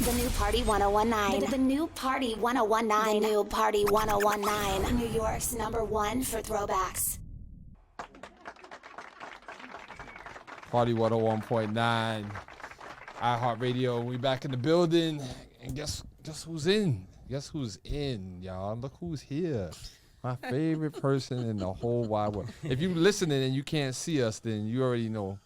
The new Party 1019. The new Party 1019. The new Party 1019. New York's #1 for throwbacks. Party 101.9, iHeartRadio. We back in the building, and guess who's in? Guess who's in, y'all? Look who's here. My favorite person in the whole wide world. If you listening and you can't see us, then you already know.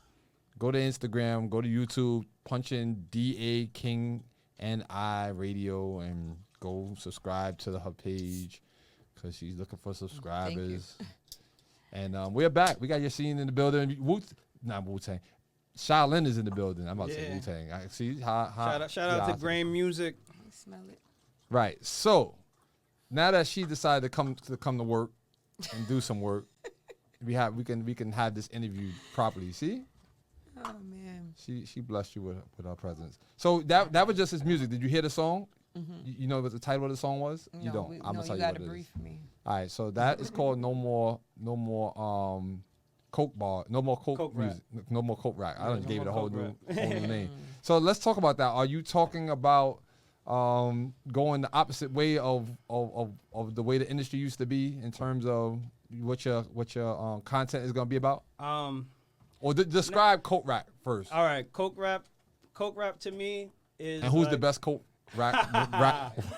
Go to Instagram, go to YouTube, punch in DA King and I Radio, and go subscribe to her page because she's looking for subscribers. And we're back. We got Yahsin in the building. Not Wu-Tang. Shaolin is in the building. I'm about to say Wu-Tang. I see how shout out to Grain Music. I smell it. Right. So now that she decided to come to work and do some work, we can have this interview properly. See? Oh man. She blessed you with her presence. So that was just his music. Did you hear the song? Mm-hmm. You know what the title of the song was? No, you don't. I'm gonna tell you what it is. brief me. All right. So that is called No More Coke Bar, No More Coke Music, No More Coke Rack. I done gave it a whole new name. So let's talk about that. Are you talking about going the opposite way of the way the industry used to be in terms of what your content is going to be about? Or describe Coke Rack first. All right, Coke Rap to me is. And who's the best Coke rapper?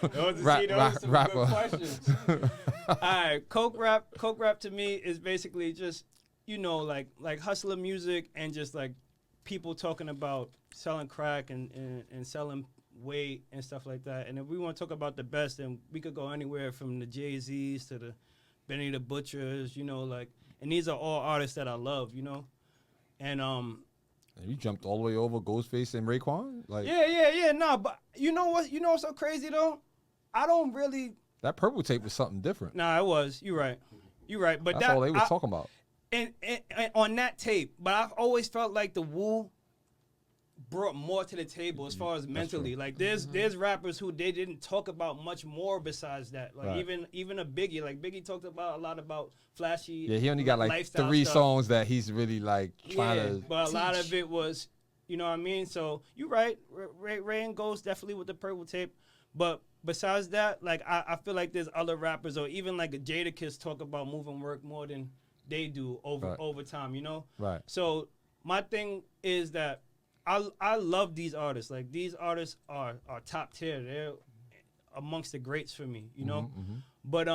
Good questions. All right, Coke Rap to me is basically just, like hustler music and just like people talking about selling crack and selling weight and stuff like that. And if we want to talk about the best, then we could go anywhere from the Jay-Z's to the Benny the Butchers, and these are all artists that I love, And you jumped all the way over Ghostface and Raekwon? Like Yeah. No, but you know what's so crazy though? I don't really. That Purple Tape was something different. Nah, it was. You're right. But that's all they was talking about. And on that tape, but I've always felt like the Wu brought more to the table as far as mentally. Like there's rappers who they didn't talk about much more besides that. Like even a Biggie. Like Biggie talked about a lot about flashy. Yeah, he only got like 3 songs that he's really like trying to. But a lot of it was, you know what I mean. So you're right. Ray and Ghost definitely with the Purple Tape, but besides that, like I feel like there's other rappers or even like a Jadakiss talk about moving work more than they do over time, Right. So my thing is that I love these artists. Like these artists are top tier. They're amongst the greats for me, Mm-hmm. But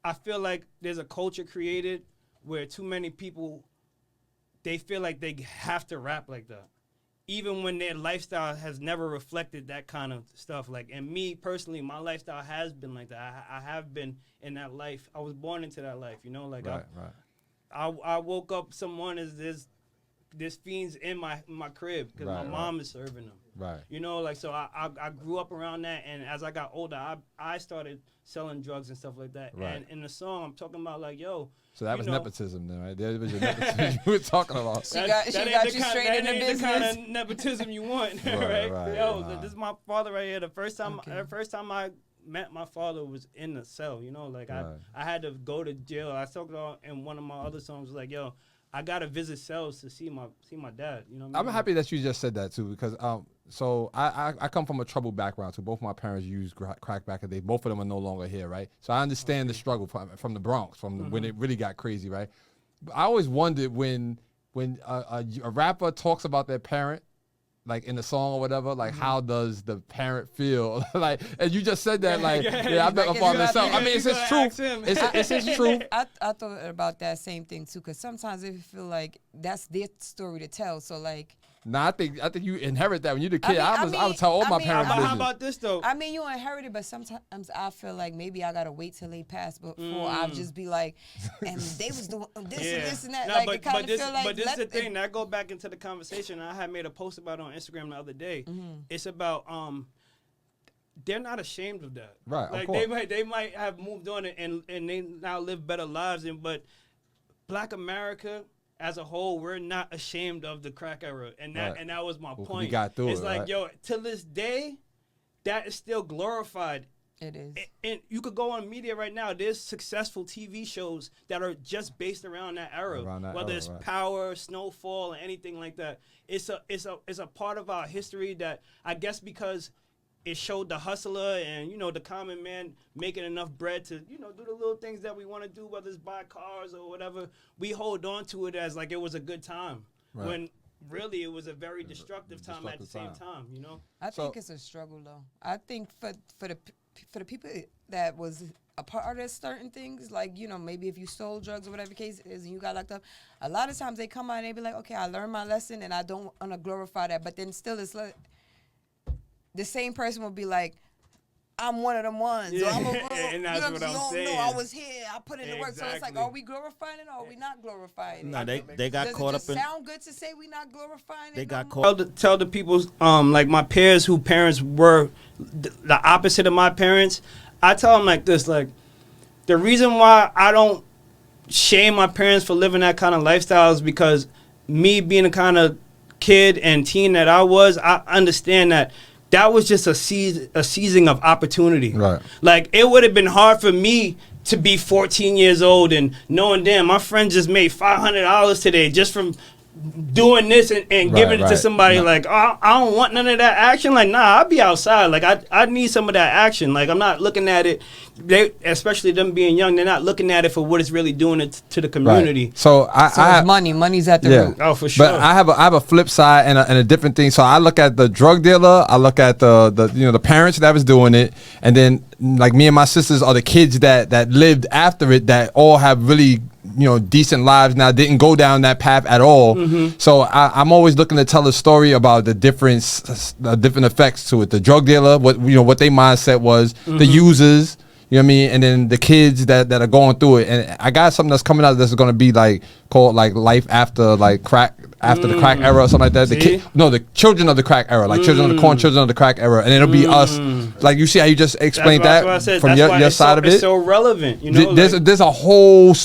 I feel like there's a culture created where too many people, they feel like they have to rap like that, even when their lifestyle has never reflected that kind of stuff. Like, and me personally, my lifestyle has been like that. I have been in that life. I was born into that life, Like right. I woke up someone as there's fiends in my crib because my mom is serving them. Right. So I grew up around that, and as I got older, I started selling drugs and stuff like that. Right. And in the song, I'm talking about like, yo. So that was nepotism then, right? That was your nepotism you were talking about. She got you straight into business. That ain't the kind of nepotism you want, right? Yo, this is my father right here. The first time I met my father was in the cell, Like I had to go to jail. I talked about in one of my other songs, like, yo, I gotta visit cells to see my dad. I'm happy that you just said that too, because so I come from a troubled background too. Both my parents used crack back in the day. Both of them are no longer here, right? So I understand the struggle from the Bronx, when it really got crazy, right? But I always wondered when a rapper talks about their parent, like in the song or whatever, like how does the parent feel? Like, and you just said that, like, I bet my father himself. I mean, it's his truth. It's his truth. I thought about that same thing too, because sometimes they feel like that's their story to tell. So like. Nah, I think you inherit that when you're the kid. I would tell all my parents. How about this though? I mean, you inherit it, but sometimes I feel like maybe I gotta wait till they pass before I'll just be like, and they was doing this and this and that. No, but this is the thing. That go back into the conversation I had made a post about on Instagram the other day. Mm-hmm. It's about they're not ashamed of that. Right. Like they might have moved on and they now live better lives. But Black America as a whole, we're not ashamed of the crack era, and that was my point. We got through it's like, yo, till this day, that is still glorified It is. And you could go on media right now. There's successful TV shows that are just based around that era. Whether it's Power, Snowfall, or anything like that. It's a part of our history that I guess because it showed the hustler and, you know, the common man making enough bread to, you know, do the little things that we want to do, whether it's buy cars or whatever. We hold on to it as like it was a good time. Right. When really it was a very destructive time at the same time, you know? I think it's a struggle, though. I think for the people that was a part of certain things, like, you know, maybe if you stole drugs or whatever the case is and you got locked up, a lot of times they come out and they be like, okay, I learned my lesson and I don't want to glorify that. But then still it's like, the same person will be like, I'm one of them ones. Yeah. Or I'm and that's what I'm saying. No, I was here. I put in the work. So it's like, are we glorifying it or are we not glorifying it? No, they got caught up in. Does it sound good to say we not glorifying it? They got caught. Tell the people, like my peers who parents were the opposite of my parents, I tell them like this, like, the reason why I don't shame my parents for living that kind of lifestyle is because me being the kind of kid and teen that I was, I understand that was just a seizing of opportunity. Right. Like, it would have been hard for me to be 14 years old and knowing, damn, my friend just made $500 today just from doing this and giving it to somebody. Like, oh, I don't want none of that action. Like, nah, I'll be outside. Like, I need some of that action. Like, I'm not looking at it, especially them being young, they're not looking at it for what it's really doing to the community. Right. So I money's at the root. Oh, for sure. But I have a flip side and a different thing. So I look at the drug dealer, I look at the you know, the parents that was doing it, and then like me and my sisters are the kids that lived after it, that all have really, you know, decent lives now, didn't go down that path at all. So I'm always looking to tell a story about the different effects to it. The drug dealer, what their mindset was, the users, you know what I mean, and then the kids that are going through it. And I got something that's coming out that's going to be like called like life after like crack, after the crack era or something like that. The children of the crack era, like children of the corn, children of the crack era, and it'll be us. Like, you see how you just explained that from your side of it. It's so relevant, you know. There's a whole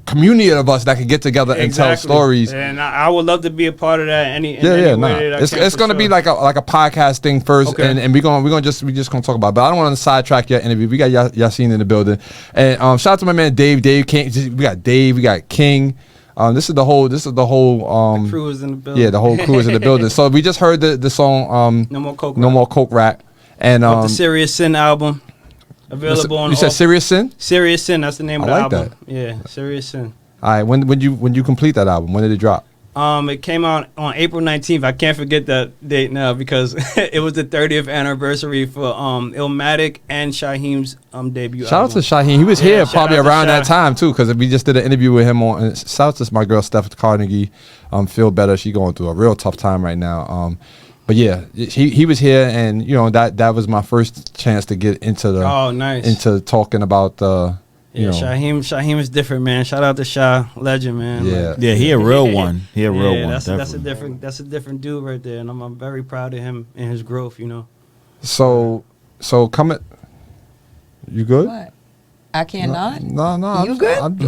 community of us that can get together and tell stories, and I would love to be a part of that. It's going to be like a podcast thing first, and we're just gonna talk about it. But I don't want to sidetrack your interview. We got Yahsin in the building, and shout out to my man Dave King. We got Dave, we got King. This is the whole the crew is in the building. Yeah, the whole crew is in the building. So we just heard the song No More Coke Rap, and the Serious Sin album. Available on. You said Serious Sin? Serious Sin, that's the name of the album. That. Yeah, Serious Sin. All right, when you complete that album, when did it drop? It came out on April 19th. I can't forget that date now because it was the 30th anniversary for Illmatic and Shaheem's debut Shout album. out to Shaheem. He was here probably around that time too, because we just did an interview with him on. Shout out to my girl Steph Carnegie. Feel better. She going through a real tough time right now. But yeah, he was here, and you know that was my first chance to get into into talking about you know. Shaheem is different, man. Shout out to Shah, legend, man. Yeah, he a real one. He a real one. That's a different dude right there, and I'm very proud of him and his growth. You know. So coming, you good? What? I cannot. No. You good?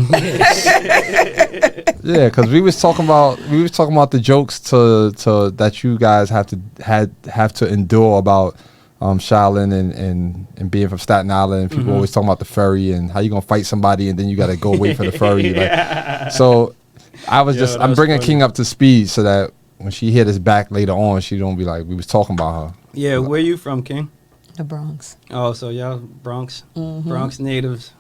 Yeah, because we was talking about the jokes to that you guys have to endure about Shaolin and being from Staten Island. And people always talking about the ferry and how you gonna fight somebody and then you got to go wait for the ferry. Like, so I'm bringing King up to speed so that when she hit us back later on, she don't be like we was talking about her. Yeah, where you from, King? The Bronx. Oh, so y'all Bronx natives.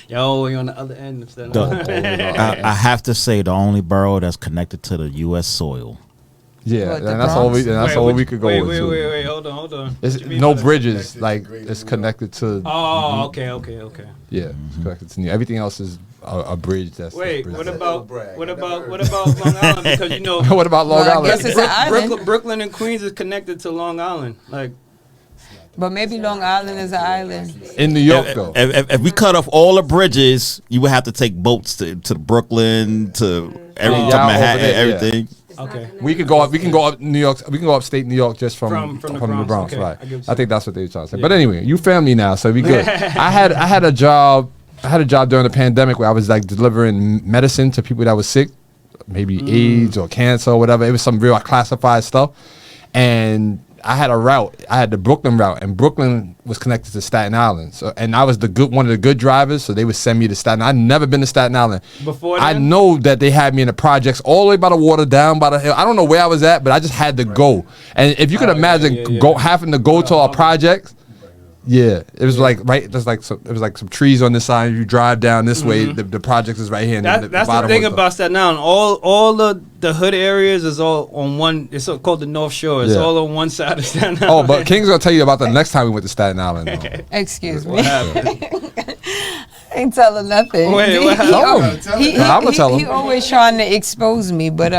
Y'all way on the other end of that. I have to say, the only borough that's connected to the U.S. soil. Yeah, and that's all we could go with. Wait, hold on. It's no bridges, like it's connected to. Oh, okay. Yeah, it's connected to everything else is a bridge. That's wait. What about Long Island? Because you know. What about Long Island? I guess it's an island. Brooklyn and Queens is connected to Long Island, like. But maybe Long Island is an island. In New York, though. If we cut off all the bridges, you would have to take boats to Brooklyn, to Manhattan, everything. Yeah. Okay. We can go up New York. We can go upstate New York just from the Bronx, okay. Right? I think that's what they were trying to say. Yeah. But anyway, you family now, so we good. I had a job during the pandemic where I was like delivering medicine to people that was sick, maybe AIDS or cancer or whatever. It was some real classified stuff, and I had a route. I had the Brooklyn route, and Brooklyn was connected to Staten Island. So, and I was one of the good drivers, so they would send me to Staten Island. I'd never been to Staten Island. Before I then? know that they had me in the projects all the way by the water, down by the hill. I don't know where I was at, but I just had to go. And if you could imagine having to go to a project. Yeah, it was like right. There's like it was like some trees on this side. You drive down this way. The project is right here. And That's the thing about Staten Island. All the hood areas is all on one. It's called the North Shore. It's all on one side of Staten Island. Oh, but King's gonna tell you about the next time we went to Staten Island. Excuse me. What happened? I ain't telling nothing. Wait, what happened? I'ma tell him. He always trying to expose me, but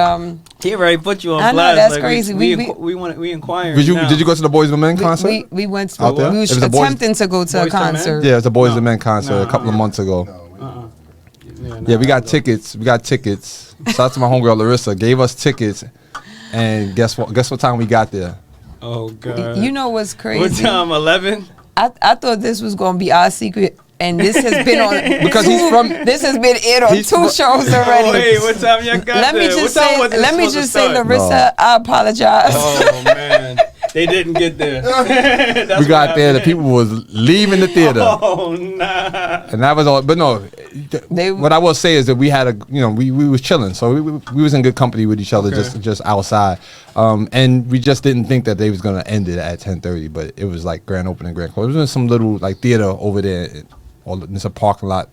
He already put you on I know, blast. that's like, crazy. We inquiring. Did you now. did you go to the Boys and Men concert? we went Out there? we It was was a Boys- attempting to go to a Boys to Men? concert. Yeah, it was a Boys and Men concert a couple of months ago. Yeah, we got tickets. We got tickets. Shout out to my homegirl Larissa. Gave us tickets, and guess what? Guess what time we got there? Oh God. You know what's What crazy? time? 11. I thought this was gonna be our secret, and this has been on Because he's from- This has been aired on He's two from- shows already. Oh, wait, what time y'all got let me there? just What time say, was this let me supposed to just say, start? Larissa, I apologize. Oh man, they didn't get there. That's We got what there. The happened. people was leaving the theater, Oh nah. and that was all. But no, They- what I will say is that we had we was chilling, so we was in good company with each other, Okay. just outside, and we just didn't think that they was gonna end it at 10:30, but it was like grand opening, grand close. It was in some little like theater over there, it's a parking lot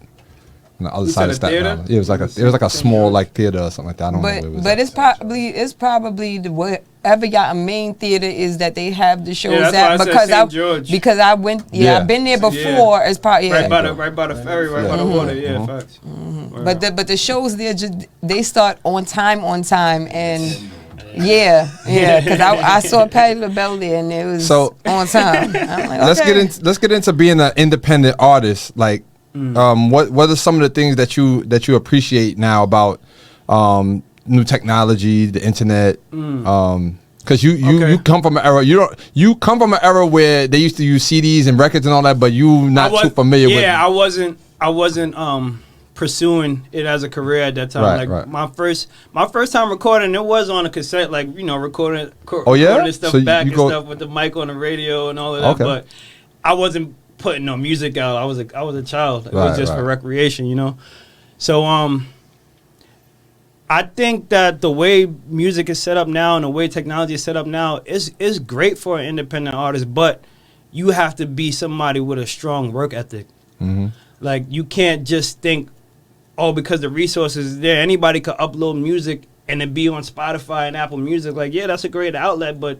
on the other You side said of a Staten theater? Island. Yeah, it was like a small like theater or something like that. I don't know what it was. But it's probably the whatever y'all main theater is that they have the shows that's at why I said because St. George. because I went Yeah. I've been there before. It's probably Right by the ferry, right by the water. Yeah, facts. but the shows there just they start on time and yeah because I saw Patti LaBelle there and it was So- on time. I'm like, Let's get into being an independent artist. Like, what are some of the things that you appreciate now about new technology, the internet? Because you come from an era you come from an era where they used to use CDs and records and all that, but you not too familiar with. Yeah, I wasn't pursuing it as a career at that time. Right, like right. my first time recording, it was on a cassette, like recording. Oh, yeah? Recording stuff So back you and go- stuff with the mic on the radio and all of that. Okay. But I wasn't putting no music out. I was a child. It Right, was just right. for recreation, So I think that the way music is set up now and the way technology is set up now is great for an independent artist, but you have to be somebody with a strong work ethic. Mhm. Like you can't just think, oh, because the resources is there, anybody could upload music and it be on Spotify and Apple Music. Like, yeah, that's a great outlet, but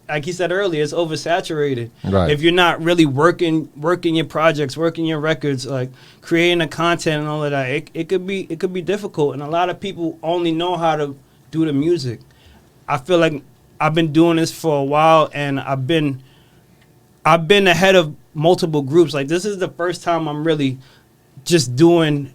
like he said earlier, it's oversaturated. Right. If you're not really working your projects, working your records, like creating the content and all of that, it could be difficult. And a lot of people only know how to do the music. I feel like I've been doing this for a while, and I've been ahead of multiple groups. Like this is the first time I'm really just doing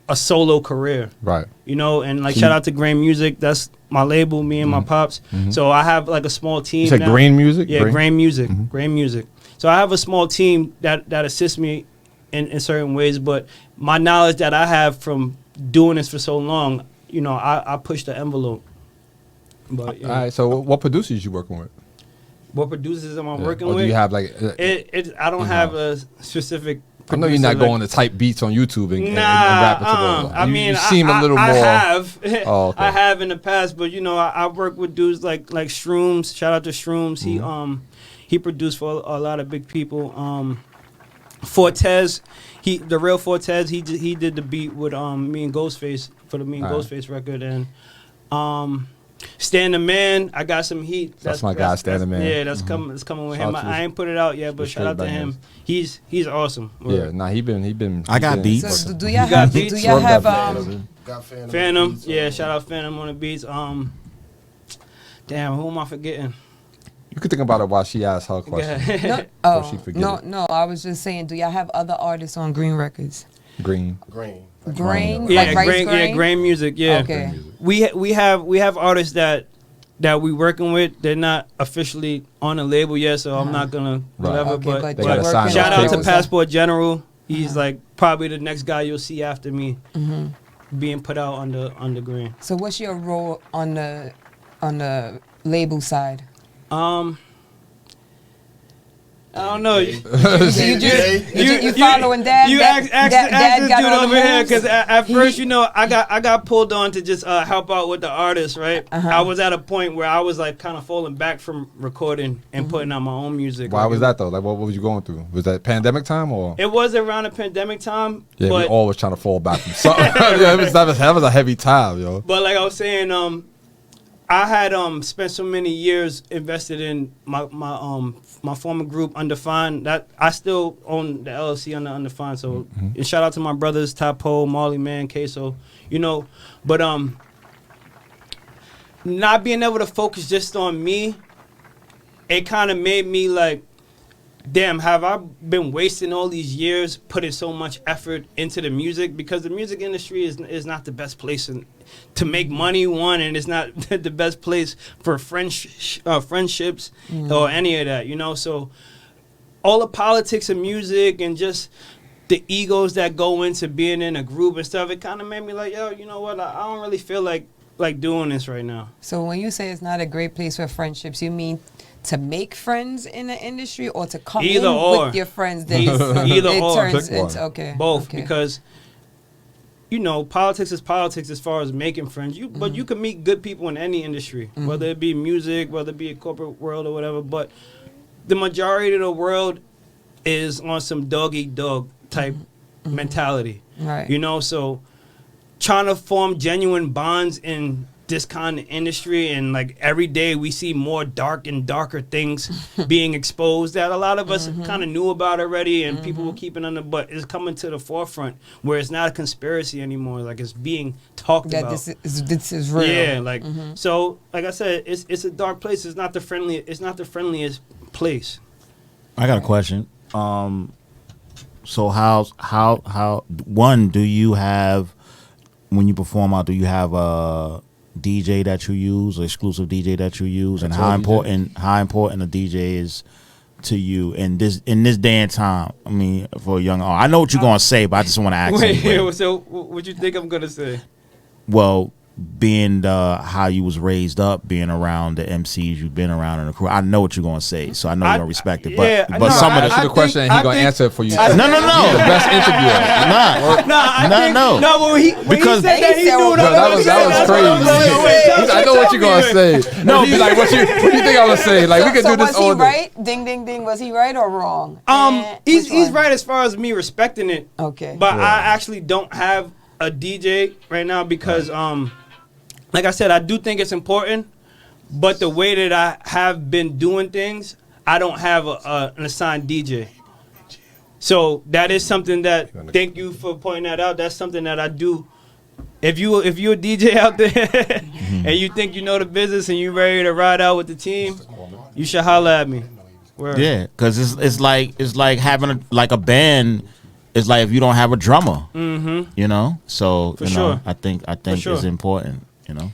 a solo career. Right. And like shout out to Grain Music. That's my label, me and my pops. So I have like a small team. You said now. Grain Music? Yeah, Grain Music. Grain Music. So I have a small team that assists me in certain ways, but my knowledge that I have from doing this for so long, I push the envelope. But All right. So what producers you working with? what producers am I Yeah. working Or with? do you have like? I don't have a specific. I know you're not producer, going to type beats on YouTube and Nah, rap it to I you, mean, you seem a little I more. have, Oh, okay. I have in the past, but I work with dudes like Shrooms. Shout out to Shrooms. He produced for a lot of big people. Fortez, the real Fortez. He did the beat with me and Ghostface for the me and Ghostface record, and Stan the Man. I got some heat. That's my guy, Stan the Man. Yeah, that's coming. It's coming with Shout him. out to I ain't put it out yet, but the shout out to straight him. bangers. He's awesome. Yeah, Word. nah, he been. I got been beats. So working. do y'all You got have beats? do y'all have Got Phantom, beats yeah, on shout out Phantom on the beats. Damn, who am I forgetting? You could think about it while she asks her question. no, she forget it. no, I was just saying, do y'all have other artists on Green Records? Green. Green. Grain, Yeah, like Rice Grain, Grain? Grain Music, yeah. Okay. We have artists that we working with. They're not officially on a label yet, so I'm not gonna Right. whatever. Okay, but but They you're gotta working sign on shout out to those. Passport General. He's like probably the next guy you'll see after me being put out on the Green. So what's your role on the label side? I don't know. You following Dad? You ask this got dude all the over here moves? because at first, you know, I got pulled on to just help out with the artists, right? I was at a point where I was like kind of falling back from recording and putting out my own music. Why like, was that though? Like, what was you going through? Was that pandemic time or? It was around the pandemic time. Yeah, but, we all was trying to fall back from something. Yeah, that was a heavy time, yo. But like I was saying, I had spent so many years invested in my former group Undefined that I still own the LLC under Undefined. So and shout out to my brothers Tapo, Marley Man, Queso, you know. But not being able to focus just on me, it kind of made me like, damn, have I been wasting all these years putting so much effort into the music? Because the music industry is not the best place to make money, one, and it's not the best place for friendships or any of that, you know? So all the politics of music and just the egos that go into being in a group and stuff, it kind of made me like, yo, you know what? I don't really feel like doing this right now. So when you say it's not a great place for friendships, you mean to make friends in the industry or to come Either in or. with your friends? Either it or. turns Pick one. into, okay. Both, okay. because you know, politics is politics as far as making friends. But you can meet good people in any industry, whether it be music, whether it be a corporate world or whatever. But the majority of the world is on some dog eat dog type mentality. Right. You know, so trying to form genuine bonds in this kind of industry, and like every day we see more dark and darker things being exposed that a lot of us kind of knew about already, and people were keeping under, but it's coming to the forefront where it's not a conspiracy anymore, like it's being talked That about. this is real. Yeah, like so like I said, it's a dark place. It's not the friendliest place. I got a question. So how one, do you have, when you perform out, do you have a DJ that you use, or exclusive DJ that you use, and how important a DJ is to you in this day and time? I mean, for a young artist, I know what you're gonna say, but I just want to ask. Wait, so what you think I'm gonna say? Well, being how you was raised up, being around the MCs you've been around in the crew, I know what you're gonna say, so I know you're gonna respect it. But some of the Ask you the question, and he's gonna answer it for you. no. He's the best interviewer. No, when he Because said that, he knew what that was crazy. I know what you're gonna say. No, he's like, what you think I'm gonna say? Like, we could do this all was he day. right? Ding, ding, ding. Was he right or wrong? He's Which one? right as far as me respecting it. Okay. But I actually don't have a DJ right now because like I said, I do think it's important, but the way that I have been doing things, I don't have an assigned DJ. So that is something that, thank you for pointing that out. That's something that I do. If you're a DJ out there and you think you know the business and you're ready to ride out with the team, you should holler at me. Word. Yeah, because it's like having a band. It's like if you don't have a drummer, you know. So For sure. I think sure. it's important, you know.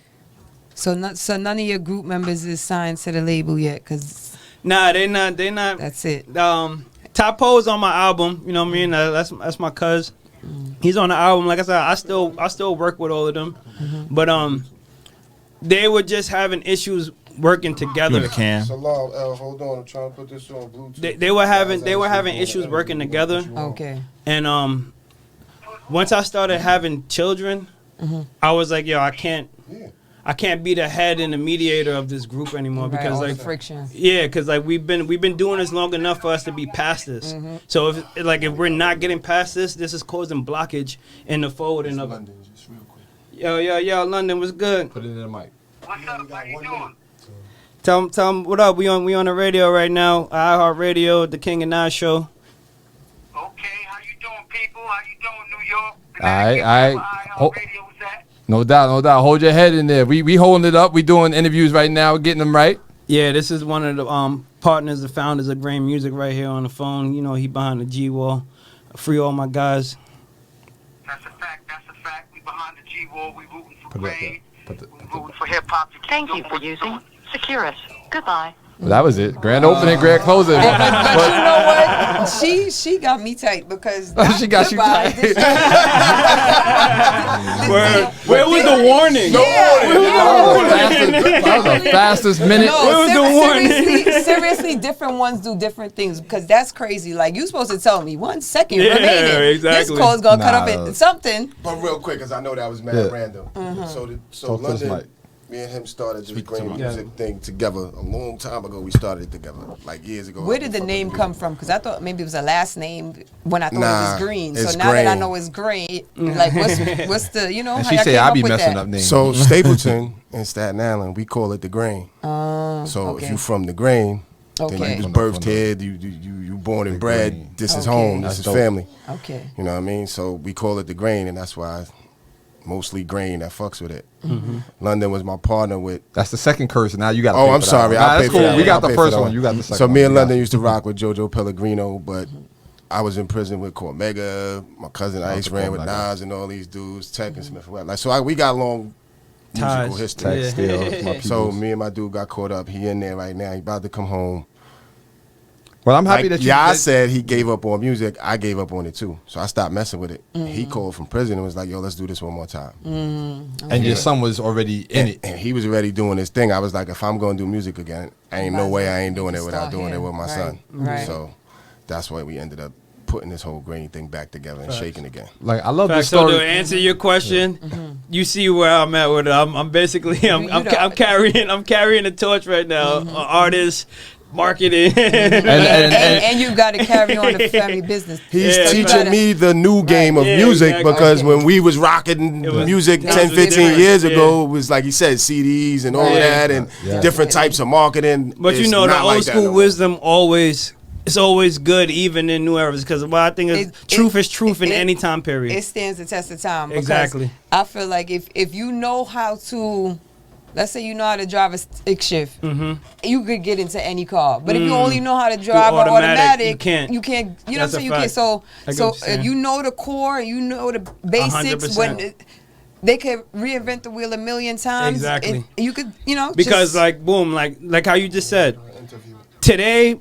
So none of your group members is signed to the label yet, cause Nah, they not. that's it. Tapo is on my album. You know what I mean? That's my cuz. He's on the album. Like I said, I still work with all of them, but they were just having issues working together. Salam, hold on, I'm trying to put this on Bluetooth. They were having issues working together, Okay. and once I started having children, I was like, yo, I can't be the head and the mediator of this group anymore, Right, because all the like friction. yeah, because like we've been doing this long enough for us to be past this. So if we're not getting past this is causing blockage in the forwarding of it. Just real quick. Yo, London, what's good? Put it in the mic. What's up? How you doing? Tell them what up. We on the radio right now. iHeartRadio, the King and Nas show. Okay, how you doing, people? How you doing, New York? All right. Radio was that? No doubt. Hold your head in there. We holding it up. We doing interviews right now, getting them right. Yeah, this is one of the partners, the founders of Grain Music right here on the phone. You know, he behind the G wall. Free all my guys. That's a fact. We behind the G-Wall. We rooting for Put it up Grain. there. We rooting for hip-hop. Thank you for using Securus. Goodbye. Well, that was it. Grand opening, grand closing. But you know what? She got me tight because She got you tight. Where was the warning? That was the fastest minute. Where was the warning? Seriously, different ones do different things because that's crazy. Like you supposed to tell me 1 second Yeah, remaining. exactly. This call's gonna cut Nah, up at something. But real quick, because I know that was mad Yeah. random. So Talk to us, London, Mike. me and him started this Speak to green Mike. music thing together a long time ago. We started it together, like years ago. Where did the name come from? Because I thought maybe it was a last name when I thought it Nah, was Green. it's So now that I Grain. know it's Green, like what's the And how she y'all said, came I up be with messing that? up names. So Stapleton and Staten Island, we call it the Grain. So okay. if you from the Grain, then Okay. you was From the- birthed here, you born and bred. Grain. This is Okay. home. That's This is dope. family. Okay. You know what I mean? So we call it the Grain, and that's why mostly Grain that fucks with it. London was my partner with. That's the second curse. Now you got to Oh, I'm sorry. I'll Nah, pay that's for cool. that We one. got I'll the pay for first that one. one. You got the second So one. me and You got London it. used to rock with JoJo Pellegrino, but I was in prison with Cormega. My cousin Ice ran with Cormega. Nas and all these dudes, Tech and Smith. Like so, we got long musical Ties. history. Tech still, my So peoples. me and my dude got caught up. He in there right now. He about to come home. Well, I'm happy Like that you. Yah that- said he gave up on music. I gave up on it too. So I stopped messing with it. He called from prison and was like, "Yo, let's do this one more time." and your son was already in it. And he was already doing his thing. I was like, if I'm gonna do music again, ain't no way I ain't doing it without Start doing here. it with my Right, son. right. So that's why we ended up putting this whole Grain thing back together and shaking again. Like I love this Fact, so to story. answer your question, you see where I'm at with it. I'm basically I'm carrying the torch right now. Artist, marketing. And you got to carry on the family business. He's Yeah, teaching gotta- me the new game of Yeah, music exactly. because Okay. when we was rocking It was- music it 10, was 15 different, years yeah. ago, it was like he said, CDs and all Yeah. that and different types of marketing. But you It's know, the not old like that school no more. wisdom always it's always good, even in new eras. Because what I think is truth is truth in it- any time period. It stands the test of time. Because Exactly. I feel like if you know how to, let's say you know how to drive a stick shift, you could get into any car. But if you only know how to drive an automatic, automatic, you can't. You know That's what I'm a saying? You can't. fact. So I get so what you're saying. if you know the core, you know the basics. When 100%. they could reinvent the wheel a million times. Exactly. You could, Because just, like boom, like how you just said, today,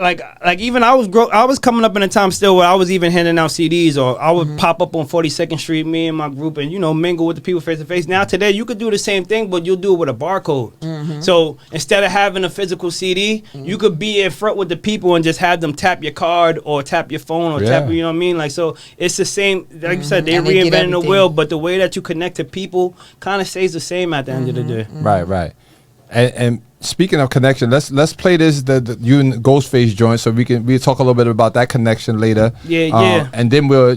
like even I was coming up in a time still where I was even handing out CDs, or I would pop up on 42nd Street, me and my group, and mingle with the people face to face. Now today you could do the same thing, but you'll do it with a barcode. So instead of having a physical CD, you could be in front with the people and just have them tap your card or tap your phone or tap, Yeah. you know what I mean? Like, so it's the same. Like you said, they're And they get reinventing the everything. wheel, but the way that you connect to people kind of stays the same at the end of the day. Right. And speaking of connection, let's play this the you and Ghostface joint so we'll talk a little bit about that connection later. Yeah. And then we'll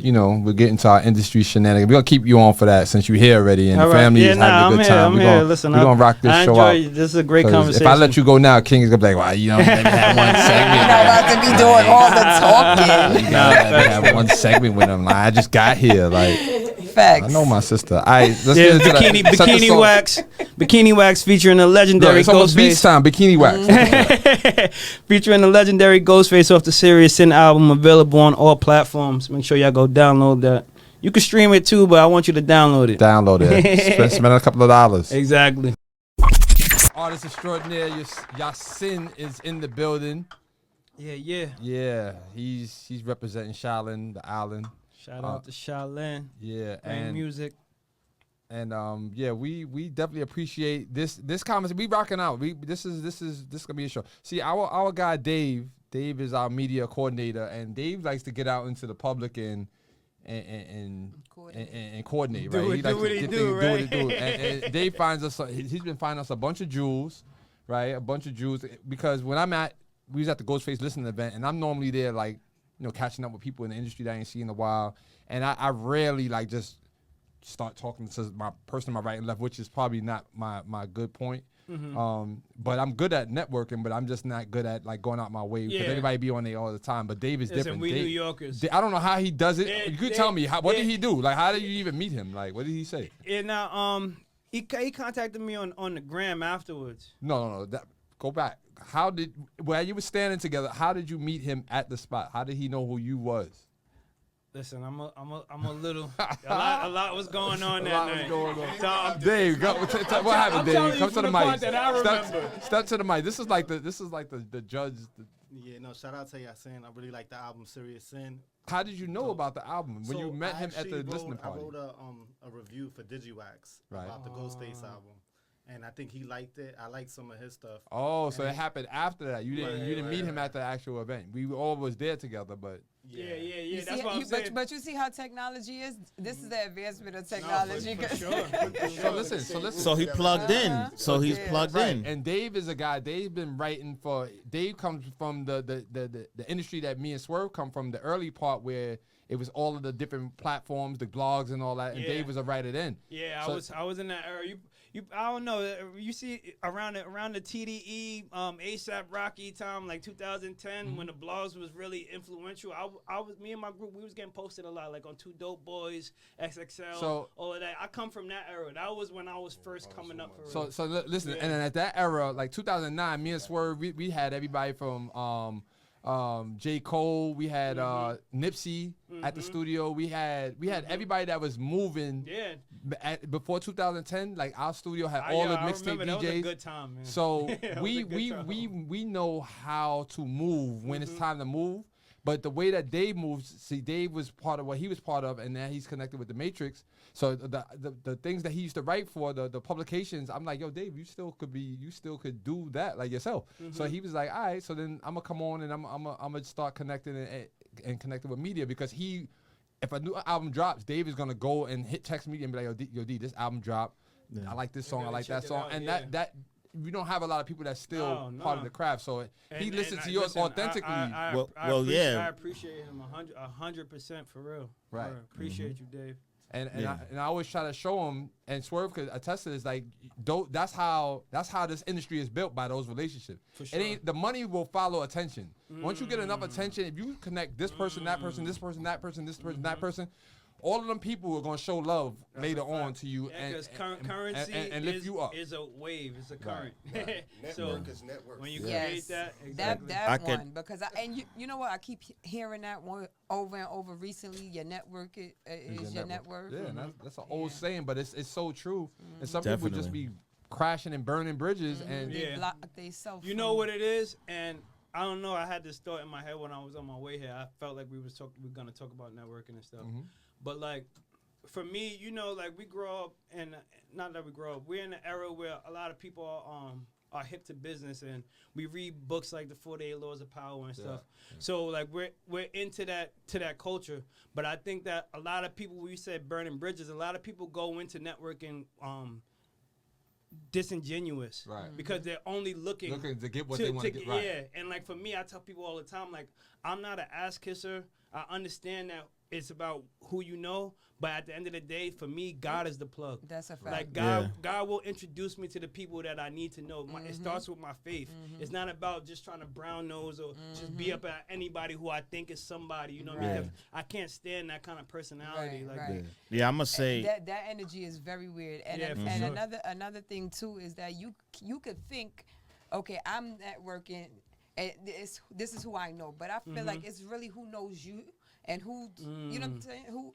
get into our industry shenanigans. We're gonna keep you on for that since you're here already and All the right. family Yeah, is having nah, a good I'm time. here. I'm here. Listen, we're gonna rock this I show enjoy out. it. This is a great 'Cause conversation. if I let you go now, King is gonna be like, well, maybe have one segment. you're not about to be doing all the talking. You gotta have one segment with him. Like, I just got here. Like, Facts. I know my sister. Let's Yeah, get into that. Set the Bikini song. Wax, Bikini Wax featuring the Look, legendary it's almost beach Ghostface, time. Bikini Wax. featuring the legendary Ghostface off the Serious Sin album, available on all platforms. Make sure y'all go download that. You can stream it too, but I want you to download it. Download it. Spend a couple of dollars. Exactly. Artist extraordinaire, Yah Sin is in the building. Yeah. Yeah, he's representing Shaolin, the island. Shout out to Shaolin. Yeah, And music. and yeah, we definitely appreciate this conversation. We rocking out. This is gonna be a show. See, our guy Dave is our media coordinator, and Dave likes to get out into the public and coordinate, right? Do He likes what to he get do, things, do what he right? do. And Dave finds us. He's been finding us a bunch of jewels, right? A bunch of jewels, because when we was at the Ghostface listening event, and I'm normally there, like, catching up with people in the industry that I ain't seen in a while, and I rarely like just start talking to my person on my right and left, which is probably not my good point. But I'm good at networking, but I'm just not good at like going out my way because Yeah. everybody be on there all the time. But Dave is Listen, different. we Dave, New Yorkers. I don't know how he does it. Yeah, You could yeah, tell me what yeah. did he do? Like, how did you even meet him? Like, what did he say? And now, he contacted me on the gram afterwards. No. Go back. While you were standing together, how did you meet him at the spot? How did he know who you was? Listen, I'm a little. A lot was going on that lot night. was going on. So Dave, what happened, I'm Dave? telling you Come to from the the part mic. that I remember. Step to the mic. This is like the judge. Yeah, no, shout out to Yah Sin. I really like the album Serious Sin. How did you know about the album when you met I him at actually the listening party? I wrote a review for DigiWax Right. about the Ghostface album, and I think he liked it. I liked some of his stuff. Oh, so it happened after that. You didn't meet him right. at the actual event. We all was there together, but yeah. You That's see, what I'm saying. but you see how technology is. This is the advancement of technology. For sure. so listen. So he plugged in. So he's Yeah. plugged Right, in. and Dave is a guy. Dave been writing for. Dave comes from the industry that me and Swerve come from. The early part where it was all of the different platforms, the blogs, and all that. And Yeah. Dave was a writer then. Yeah, So- I was in that era. You I don't know. You see around the TDE, ASAP Rocky time, like 2010, when the blogs was really influential. I was me and my group. We was getting posted a lot, like on Two Dope Boys, XXL, So- all of that. I come from that era. That was when I was first coming up for real. So listen, Yeah. and then at that era, like 2009, me and Swerve, we had everybody from J. Cole, we had Nipsey at the studio. We had everybody that was moving. Yeah. Before 2010, like our studio had I all the remember mixtape that was a DJs. good time, man. So That was we a good time. we know how to move when it's time to move. But the way that Dave moves, see, Dave was part of what he was part of, and now he's connected with the Matrix. So the things that he used to write for the publications, I'm like, yo, Dave, you still could do that like yourself. So he was like, all right, so then I'm gonna come on and I'm gonna start connecting and connecting with media because if a new album drops, Dave is gonna go and text me and be like, yo, D, this album dropped. I like this song, I like that check it song, out, and yeah. that. We don't have a lot of people that's still No, part no. of the craft, so he listens to yours listen, authentically. Yeah. I appreciate him 100% for real. Right. Appreciate you, Dave. And I always try to show him, and Swerve could attest to this. Like, that's how this industry is built, by those relationships. For sure. It ain't, the money will follow attention. Once you get enough attention, if you connect this person, that person, this person, that person, this person, that person, all of them people are gonna show love later on to you Because and currency and lift you up. is a wave. It's a current. So Network is network. when you Yes, create that, exactly. that I one could- because you know what, I keep hearing that one over and over recently. Your network is your network. Yeah, and that's an old saying, but it's so true. And some people just Definitely. be crashing and burning bridges, and They Yeah. block they self. You know what it is, and I don't know. I had this thought in my head when I was on my way here. I felt like we were gonna talk about networking and stuff, but like. For me, you know, like we grow up, and not that we grow up, we're in an era where a lot of people are hip to business, and we read books like the 48 Laws of Power and stuff. So like we're into that culture. But I think that a lot of people, we said burning bridges, a lot of people go into networking disingenuous, Right. Because they're only looking to get what they want to get right. Yeah, and like for me, I tell people all the time, like I'm not an ass kisser. I understand that it's about who you know, but at the end of the day, for me, God is the plug. That's a fact. Like God will introduce me to the people that I need to know. It starts with my faith. It's not about just trying to brown nose or just be up at anybody who I think is somebody. You know what I mean? Right. 'Cause I can't stand that kind of personality. Right, Like right. Yeah, I'm gonna say that energy is very weird. And Yeah, for and sure. another thing too is that you could think, okay, I'm networking, and this is who I know, but I feel like it's really who knows you. And who, you know what I'm saying? Who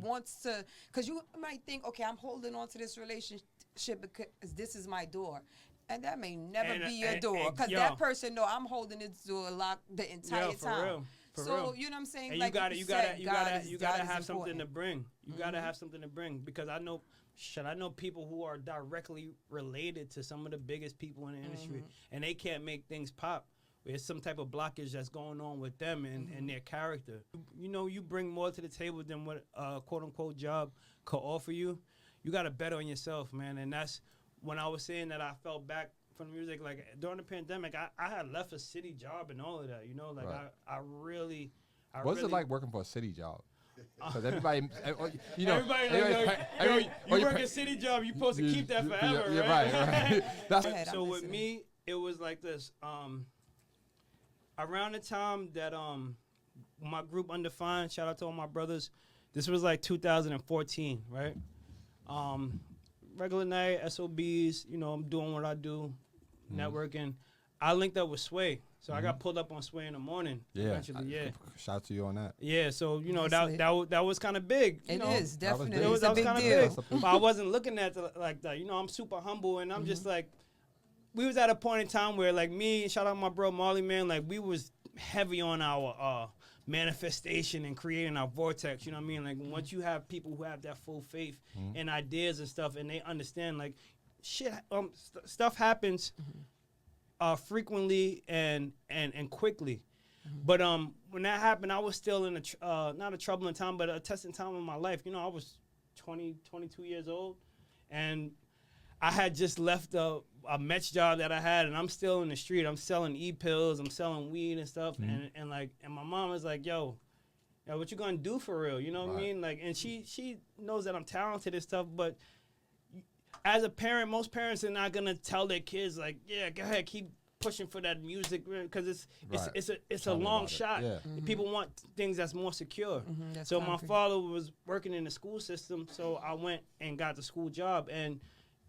wants to, because you might think, okay, I'm holding on to this relationship because this is my door. And that may never be your door. Because that person know I'm holding this door locked the entire for time. real. For so, real. you know what I'm saying? And like you said, gotta God is have something to important. bring. You gotta have something to bring, because I know people who are directly related to some of the biggest people in the industry, and they can't make things pop. There's some type of blockage that's going on with them and their character. You know, you bring more to the table than what a quote-unquote job could offer you. You got to bet on yourself, man. And that's when I was saying that I felt back from music. Like, during the pandemic, I had left a city job and all of that, you know? Like, Right. I really... What's it like working for a city job? Because everybody, you know, Everybody, you work a city job, you're supposed to keep that forever, yeah, right? right. That's Go ahead, So I'm with listening. me, it was like this. Around the time that my group Undefined, shout out to all my brothers, this was like 2014, right? Regular night, SOBs, you know, I'm doing what I do, networking. I linked up with Sway. So I got pulled up on Sway in the morning. Yeah. Eventually, yeah. Shout out to you on that. Yeah, so you know That's that was kind of big. It is definitely. big. It was It's a big kind of deal. big. But I wasn't looking at it like that. You know, I'm super humble, and I'm just like, we was at a point in time where like me, shout out my bro Marley, man, like we was heavy on our manifestation and creating our vortex. You know what I mean? Like once you have people who have that full faith in ideas and stuff, and they understand like shit, stuff happens frequently and quickly. But when that happened, I was still in a not a troubling time, but a testing time in my life. You know, I was 22 years old, and I had just left a Mets job that I had, and I'm still in the street. I'm selling e-pills, I'm selling weed and stuff, and my mom was like, yo, what you gonna do for real? You know what I mean? Like, and she knows that I'm talented and stuff, but as a parent, most parents are not gonna tell their kids like, yeah, go ahead, keep pushing for that music, because it's a long shot. Yeah. People want things that's more secure. That's So my concrete. father was working in the school system, so I went and got the school job. And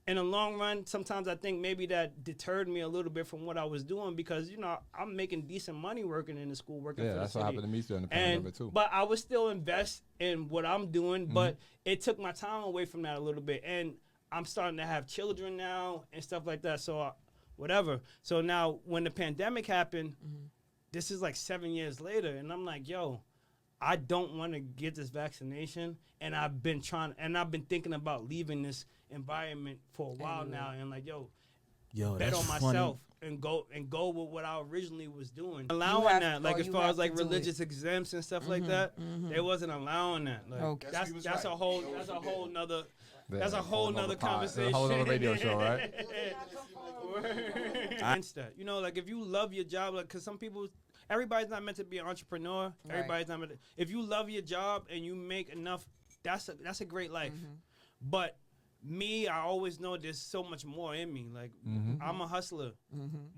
in the long run, sometimes I think maybe that deterred me a little bit from what I was doing, because you know I'm making decent money working in the school, working Yeah, for the that's city. what happened to me during the And pandemic too. but I would still invest in what I'm doing, but it took my time away from that a little bit. And I'm starting to have children now and stuff like that. So whatever. So now when the pandemic happened, this is like 7 years later, and I'm like, yo, I don't want to get this vaccination, and I've been thinking about leaving this environment for a while now, and like, yo, bet that's on funny. myself and go with what I originally was doing. have- Allowing that, like oh, as you far have as like to do religious exempts and stuff like that, they wasn't allowing that. Like Okay. that's a whole nother. That's a whole nother conversation. A whole nother radio show, right? Against that, you know, like if you love your job, like, cause some people, everybody's not meant to be an entrepreneur. Right. Everybody's not meant to. If you love your job and you make enough, that's a great life. But me, I always know there's so much more in me. Like I'm a hustler,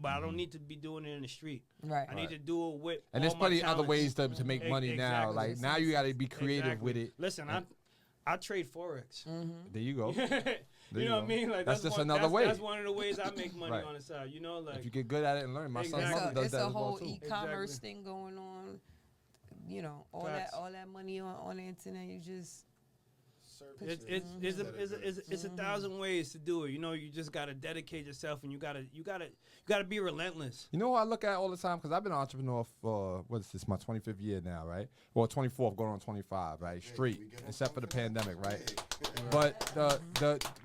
but I don't need to be doing it in the street. Right. I need to do it with. And all there's my plenty other talents. ways to make money now. Exactly. Like now you got to be creative with it. Listen, I trade forex. There you go. There You know what I mean? Like That's just one, another way. That's one of the ways I make money Right. on the side. You know, like If you get good at it and learn, my son's Exactly. mother does It's that a as well whole too. e-commerce Exactly. thing going on. You know, Facts. all that money on the internet. You just it's a thousand ways to do it. You know, you just gotta dedicate yourself, and you gotta be relentless. You know what I look at all the time? Because I've been an entrepreneur for, what is this, my 25th year now, right? Well, 24th, going on 25, right? Straight, except for the pandemic, right? But the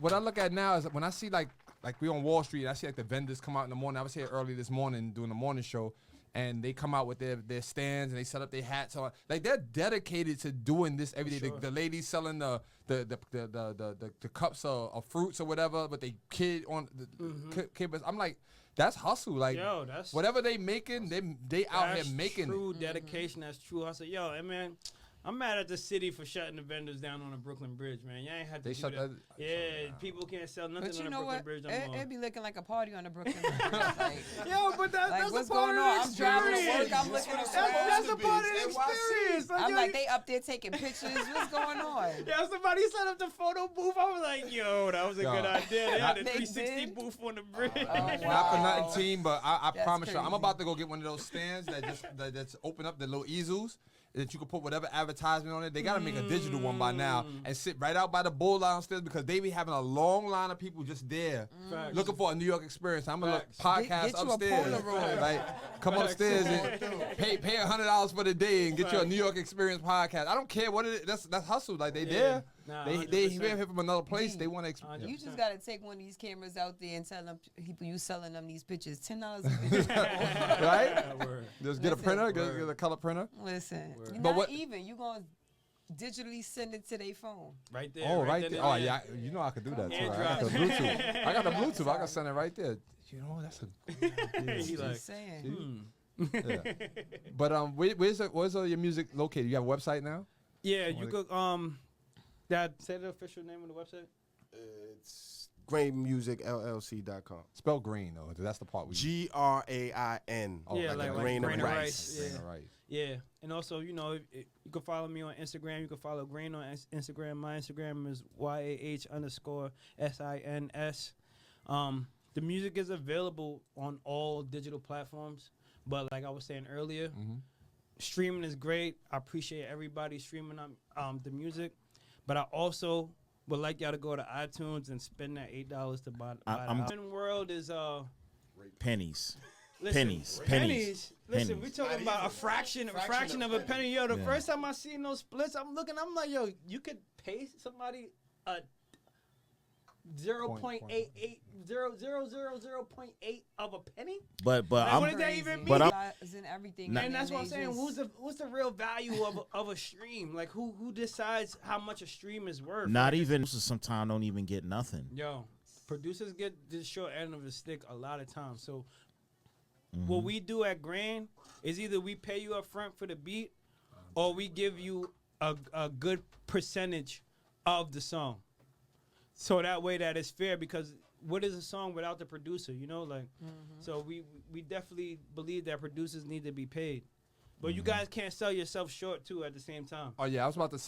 what I look at now is when I see like we on Wall Street, I see like the vendors come out in the morning. I was here early this morning doing the morning show, and they come out with their stands and they set up their hats on. Like they're dedicated to doing this every day. Sure. The ladies selling the cups of fruits or whatever, but they kid on the kid. I'm like, that's hustle. Like Yo, that's whatever they making, they out here making true it. dedication. That's true. I said, yo, hey, man, I'm mad at the city for shutting the vendors down on the Brooklyn Bridge, man. Y'all ain't had to They do shut that. that. Yeah, people can't sell nothing But on you the know Brooklyn what? Bridge no more. It be looking like a party on the Brooklyn Bridge. Like, Yo, but that's what's a part going of on? the I'm driving to experience. work. I'm looking at That's a part of the experience. Like, I'm yo, like, they up there taking pictures. What's going on? yeah, somebody set up the photo booth. I was like, yo, that was a Yo. good idea. They had a They 360 did? booth on the bridge. Not for nothing, team, but I That's promise you, I'm crazy. about to go get one of those stands that's open up the little easels that you can put whatever advertisement on it. They got to make a digital one by now and sit right out by the bull downstairs, because they be having a long line of people just there Facts. looking for a New York experience. I'm gonna look Facts. podcast Get you a upstairs. Polaroid. Like come upstairs and pay $100 for the day and get you a New York experience podcast. I don't care what it is. That's hustle. Like they there. Nah, They 100%. here from another place. They want to. You just gotta take one of these cameras out there and tell them people you selling them these pictures $10 a picture. Right? Yeah, word. Just get a Listen. printer. Get a color printer. Listen, But not what- even you gonna digitally send it to their phone. Right there. Oh, right then there. and Oh, there. yeah. You know I could do that too. I got Airdrop. the Bluetooth. I got the Bluetooth. I can send it right there. You know, that's a good idea. He like, Just saying. Yeah. But where's all your music located? You have a website now? yeah, you could Dad, say the official name of the website. It's grainmusicllc.com. Spell green though. That's the part we. GRAIN. Oh, Yeah, like like a grain grain of of rice. rice, yeah. Grain of rice. Yeah, and also, you know, you can follow me on Instagram. You can follow Grain on Instagram. My Instagram is YAH_SINS. the music is available on all digital platforms. But like I was saying earlier, streaming is great. I appreciate everybody streaming the music. But I also would like y'all to go to iTunes and spend that $8 to buy the album. World is pennies. Listen, Pennies. Listen, we talking about a fraction of a penny. Yo, the first time I seen those splits, I'm like, yo, you could pay somebody a 0.8 of a penny. But like, I'm. What does that even mean? But and everything. And that's what I'm saying. What's the real value of a stream? Like who decides how much a stream is worth? Not even sometimes don't even get nothing. Yo, producers get the short end of the stick a lot of times. So what we do at Grand is either we pay you up front for the beat, or we give you a good percentage of the song. So that way that is fair, because what is a song without the producer, you know? Like, so we definitely believe that producers need to be paid. But you guys can't sell yourself short too at the same time. Oh yeah, I was about to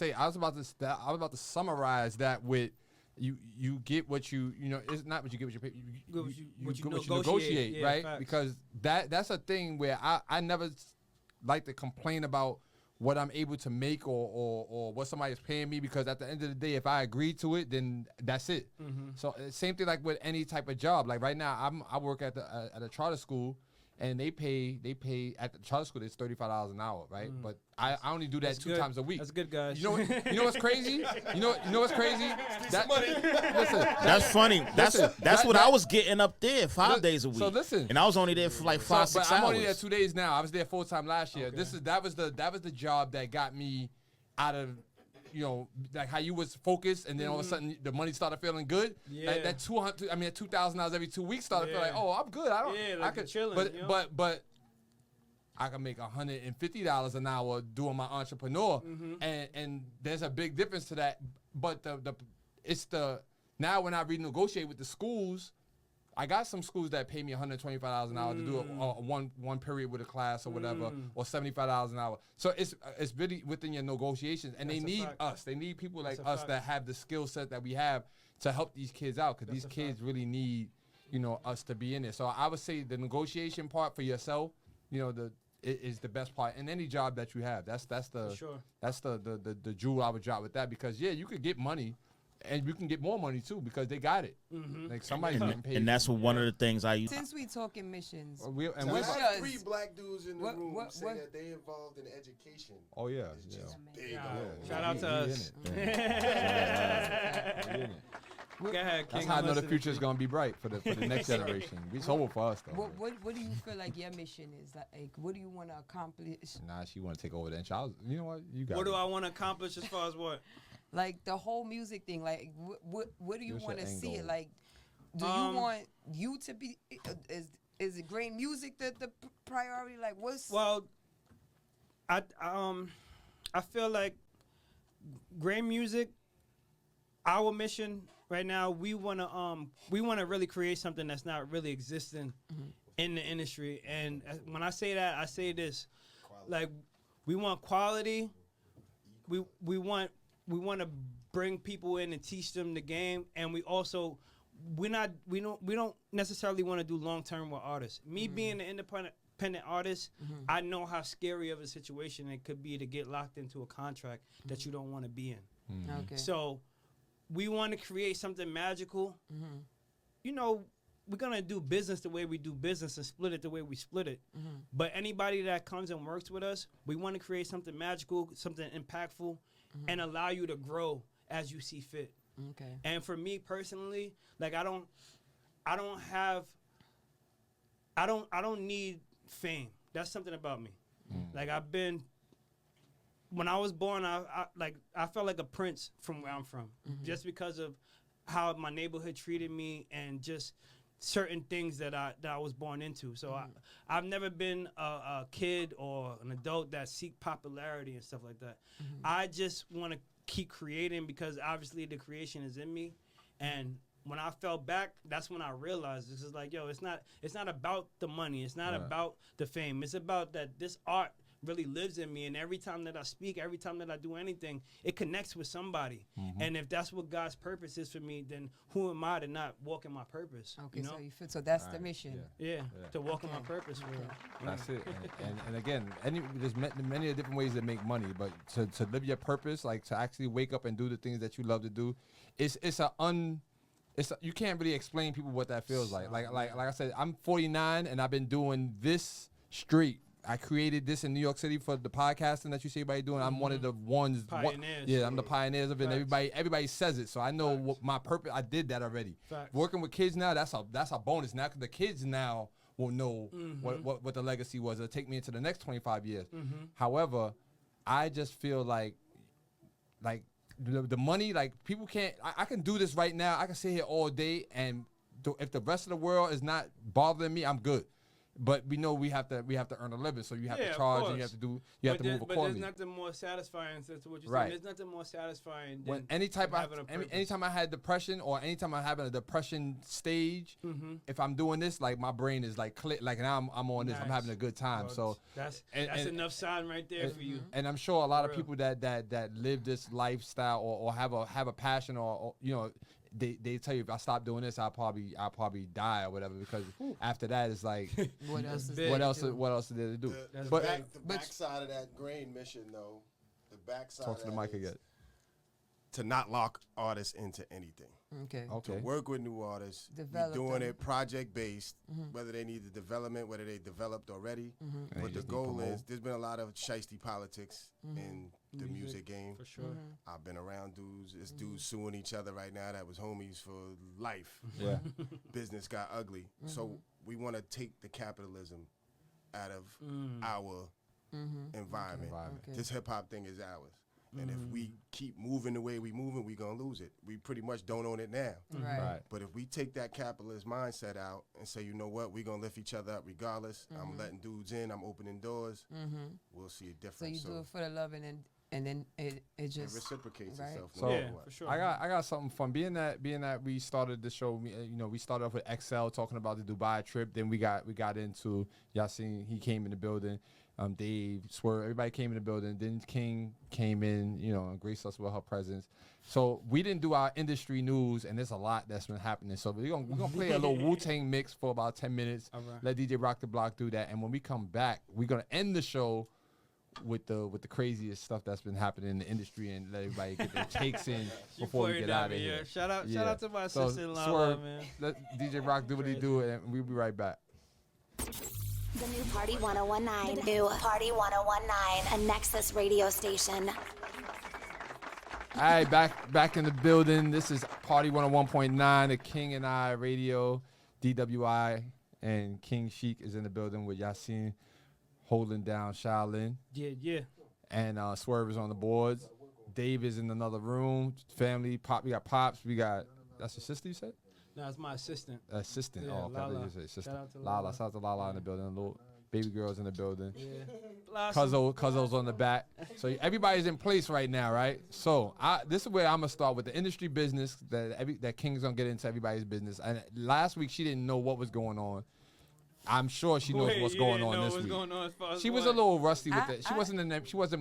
summarize that with you get what you know. It's not what you get what you pay. You get what you negotiate, yeah, right? Facts. Because that's a thing where I never like to complain about what I'm able to make or what somebody's paying me, because at the end of the day, if I agree to it, then that's it. So same thing like with any type of job. Like right now, I work at a charter school, and they pay at the charter school, it's $35 an hour, right? But I only do that That's two good. times a week. That's good, guys. You know what's crazy? You know what's crazy? Listen, That's funny. That's what I was getting up there 5 days a week. So listen, and I was only there for like 5-6 hours. I'm only there 2 days now. I was there full time last year. Okay. That was the job that got me out of, you know, like how you was focused, and then all of a sudden the money started feeling good. Yeah. Like that $2,000 every 2 weeks started feeling like, oh, I'm good. I could chilling. But you know? but I can make $150 an hour doing my entrepreneur, and there's a big difference to that. But now when I renegotiate with the schools, I got some schools that pay me $125 an hour to do one period with a class or whatever, or $75 an hour. So it's really within your negotiations, and they need us. They need people like us that have the skill set that we have to help these kids out, because these kids really need, you know, us to be in there. So I would say the negotiation part for yourself, you know, is the best part in any job that you have. That's the jewel I would drop with that, because you could get money. And you can get more money too, because they got it. Like somebody's getting paid. And that's one of the things I use. Since we talking missions, we have 3 black dudes in the room say that they involved in education. Oh yeah, It's just big. Shout out to us. Go ahead, King. That's how I know the future is gonna be bright for the next generation. It's over for us though. What do you feel like your mission is? Like, what do you want to accomplish? Nah, she want to take over that. You know what? You got. What do I want to accomplish as far as what? Like the whole music thing. Like, what do you want to see it? Like, do you want you to be? Is it great music the priority? Like, what's? Well, I feel like great music. Our mission right now, we wanna really create something that's not really existing in the industry. And when I say that, I say this: like, we want quality. We want to bring people in and teach them the game, and we don't necessarily want to do long term with artists. Me being an independent artist, I know how scary of a situation it could be to get locked into a contract that you don't want to be in. Okay. So we want to create something magical. You know, we're gonna do business the way we do business and split it the way we split it. But anybody that comes and works with us, we want to create something magical, something impactful, and allow you to grow as you see fit. Okay. And for me personally, like I don't need fame. That's something about me. Like when I was born, I felt like a prince from where I'm from, just because of how my neighborhood treated me and just certain things that I was born into. So I've never been a kid or an adult that seek popularity and stuff like that. I just want to keep creating, because obviously the creation is in me. And when I fell back, that's when I realized this is like, yo, it's not about the money. It's not about the fame. It's about that this art really lives in me, and every time that I speak, every time that I do anything, it connects with somebody. And if that's what God's purpose is for me, then who am I to not walk in my purpose? Okay, you know? so you feel, so that's the mission. Yeah, to walk in my purpose. Really. That's it. And again, there's many different ways to make money, but to live your purpose, like to actually wake up and do the things that you love to do, you can't really explain people what that feels like. Like I said, I'm 49 and I've been doing this straight. I created this in New York City for the podcasting that you see everybody doing. I'm one of the ones. Pioneers. Yeah, I'm the pioneers of it. And Facts. everybody says it, so I know what my purpose. I did that already. Facts. Working with kids now, that's a bonus now, because the kids now will know what the legacy was. It'll take me into the next 25 years. However, I just feel like the money, like people can't. I can do this right now. I can sit here all day, and if the rest of the world is not bothering me, I'm good. But we know we have to earn a living, so you have to charge and you have to move accordingly. But there's nothing more satisfying. That's what you're saying. There's nothing more satisfying than when anytime I had depression, or anytime I'm having a depression stage, if I'm doing this, like my brain is like click, like now I'm on this. I'm having a good time. So that's enough sign right there for you. And I'm sure a lot of people that live this lifestyle or have a passion, or you know, they tell you, if I stop doing this, I'll probably die or whatever, because after that it's like What else is what else is there to do? The backside of that grain mission, though, the backside. Talk to the mic again. To not lock artists into anything. Okay. To work with new artists, doing it project based, whether they need the development, whether they developed already. But the goal is, there's been a lot of shiesty politics in the music game. For sure. I've been around dudes. There's dudes suing each other right now that was homies for life. Yeah. Business got ugly. So we want to take the capitalism out of our environment. Okay. This hip hop thing is ours. And if we keep moving the way we moving, we gonna lose it. We pretty much don't own it now. Right. But if we take that capitalist mindset out and say, you know what, we gonna lift each other up regardless. I'm letting dudes in. I'm opening doors. We'll see a So difference. you do it for the love, and then it it just reciprocates right. itself. So no Yeah, matter what. for sure. I got something fun. Being that we started the show, we started off with XL talking about the Dubai trip. Then we got into Yah Sin. He came in the building. Dave, Swerve, everybody came in the building. Then King came in, and graced us with her presence. So we didn't do our industry news, and there's a lot that's been happening. So we're gonna play a little Wu-Tang mix for about 10 minutes. All right. Let DJ Rock the Block do that, and when we come back, we're gonna end the show with the craziest stuff that's been happening in the industry, and let everybody get their takes in before we get out of here. Shout out to my So, sister-in-law, Swerve, man. let DJ Rock do what he do, and we'll be right back. The new Party 1019. New Party 1019, a Nexus radio station. All right, back in the building. This is Party 101.9, the King and I radio, DWI, and King Sheik is in the building with Yahsin holding down Shaolin. Yeah. And Swerve is on the boards. Dave is in another room. Family, we got Pops. That's your sister, you said? No, it's my assistant. Assistant. Yeah, Oh, okay. Lala. Sister. Shout out to Lala. Lala. Shout out to Lala in the building. Little baby girl's in the building. Yeah. Cuzzo's on the back. So everybody's in place right now, right? So this is where I'm gonna start with the industry business that King's gonna get into everybody's business. And last week she didn't know what was going on. I'm sure she knows what's going on this week. She was a little rusty with it.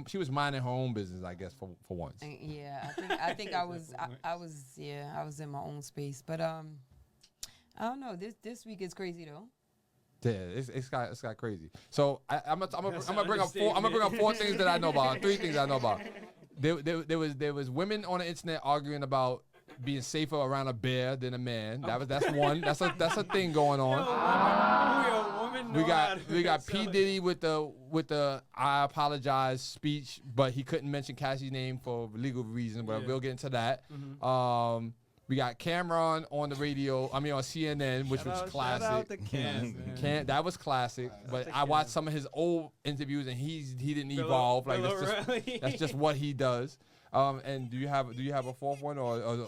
She was minding her own business, I guess, for once. Yeah, I think I was in my own space, but I don't know. This week is crazy though. Yeah, it's got crazy. So I'm gonna bring up four things that I know about, 3 things I know about. There was women on the internet arguing about being safer around a bear than a man. That's one. That's a thing going on. We got P Diddy with the I apologize speech, but he couldn't mention Cassie's name for legal reasons. But we'll get into that. We got Cameron on the radio. on CNN, which was classic. Shout out to Cam, that was classic. But I watched some of his old interviews, and he didn't evolve. Like that's just what he does. And do you have a fourth one or those?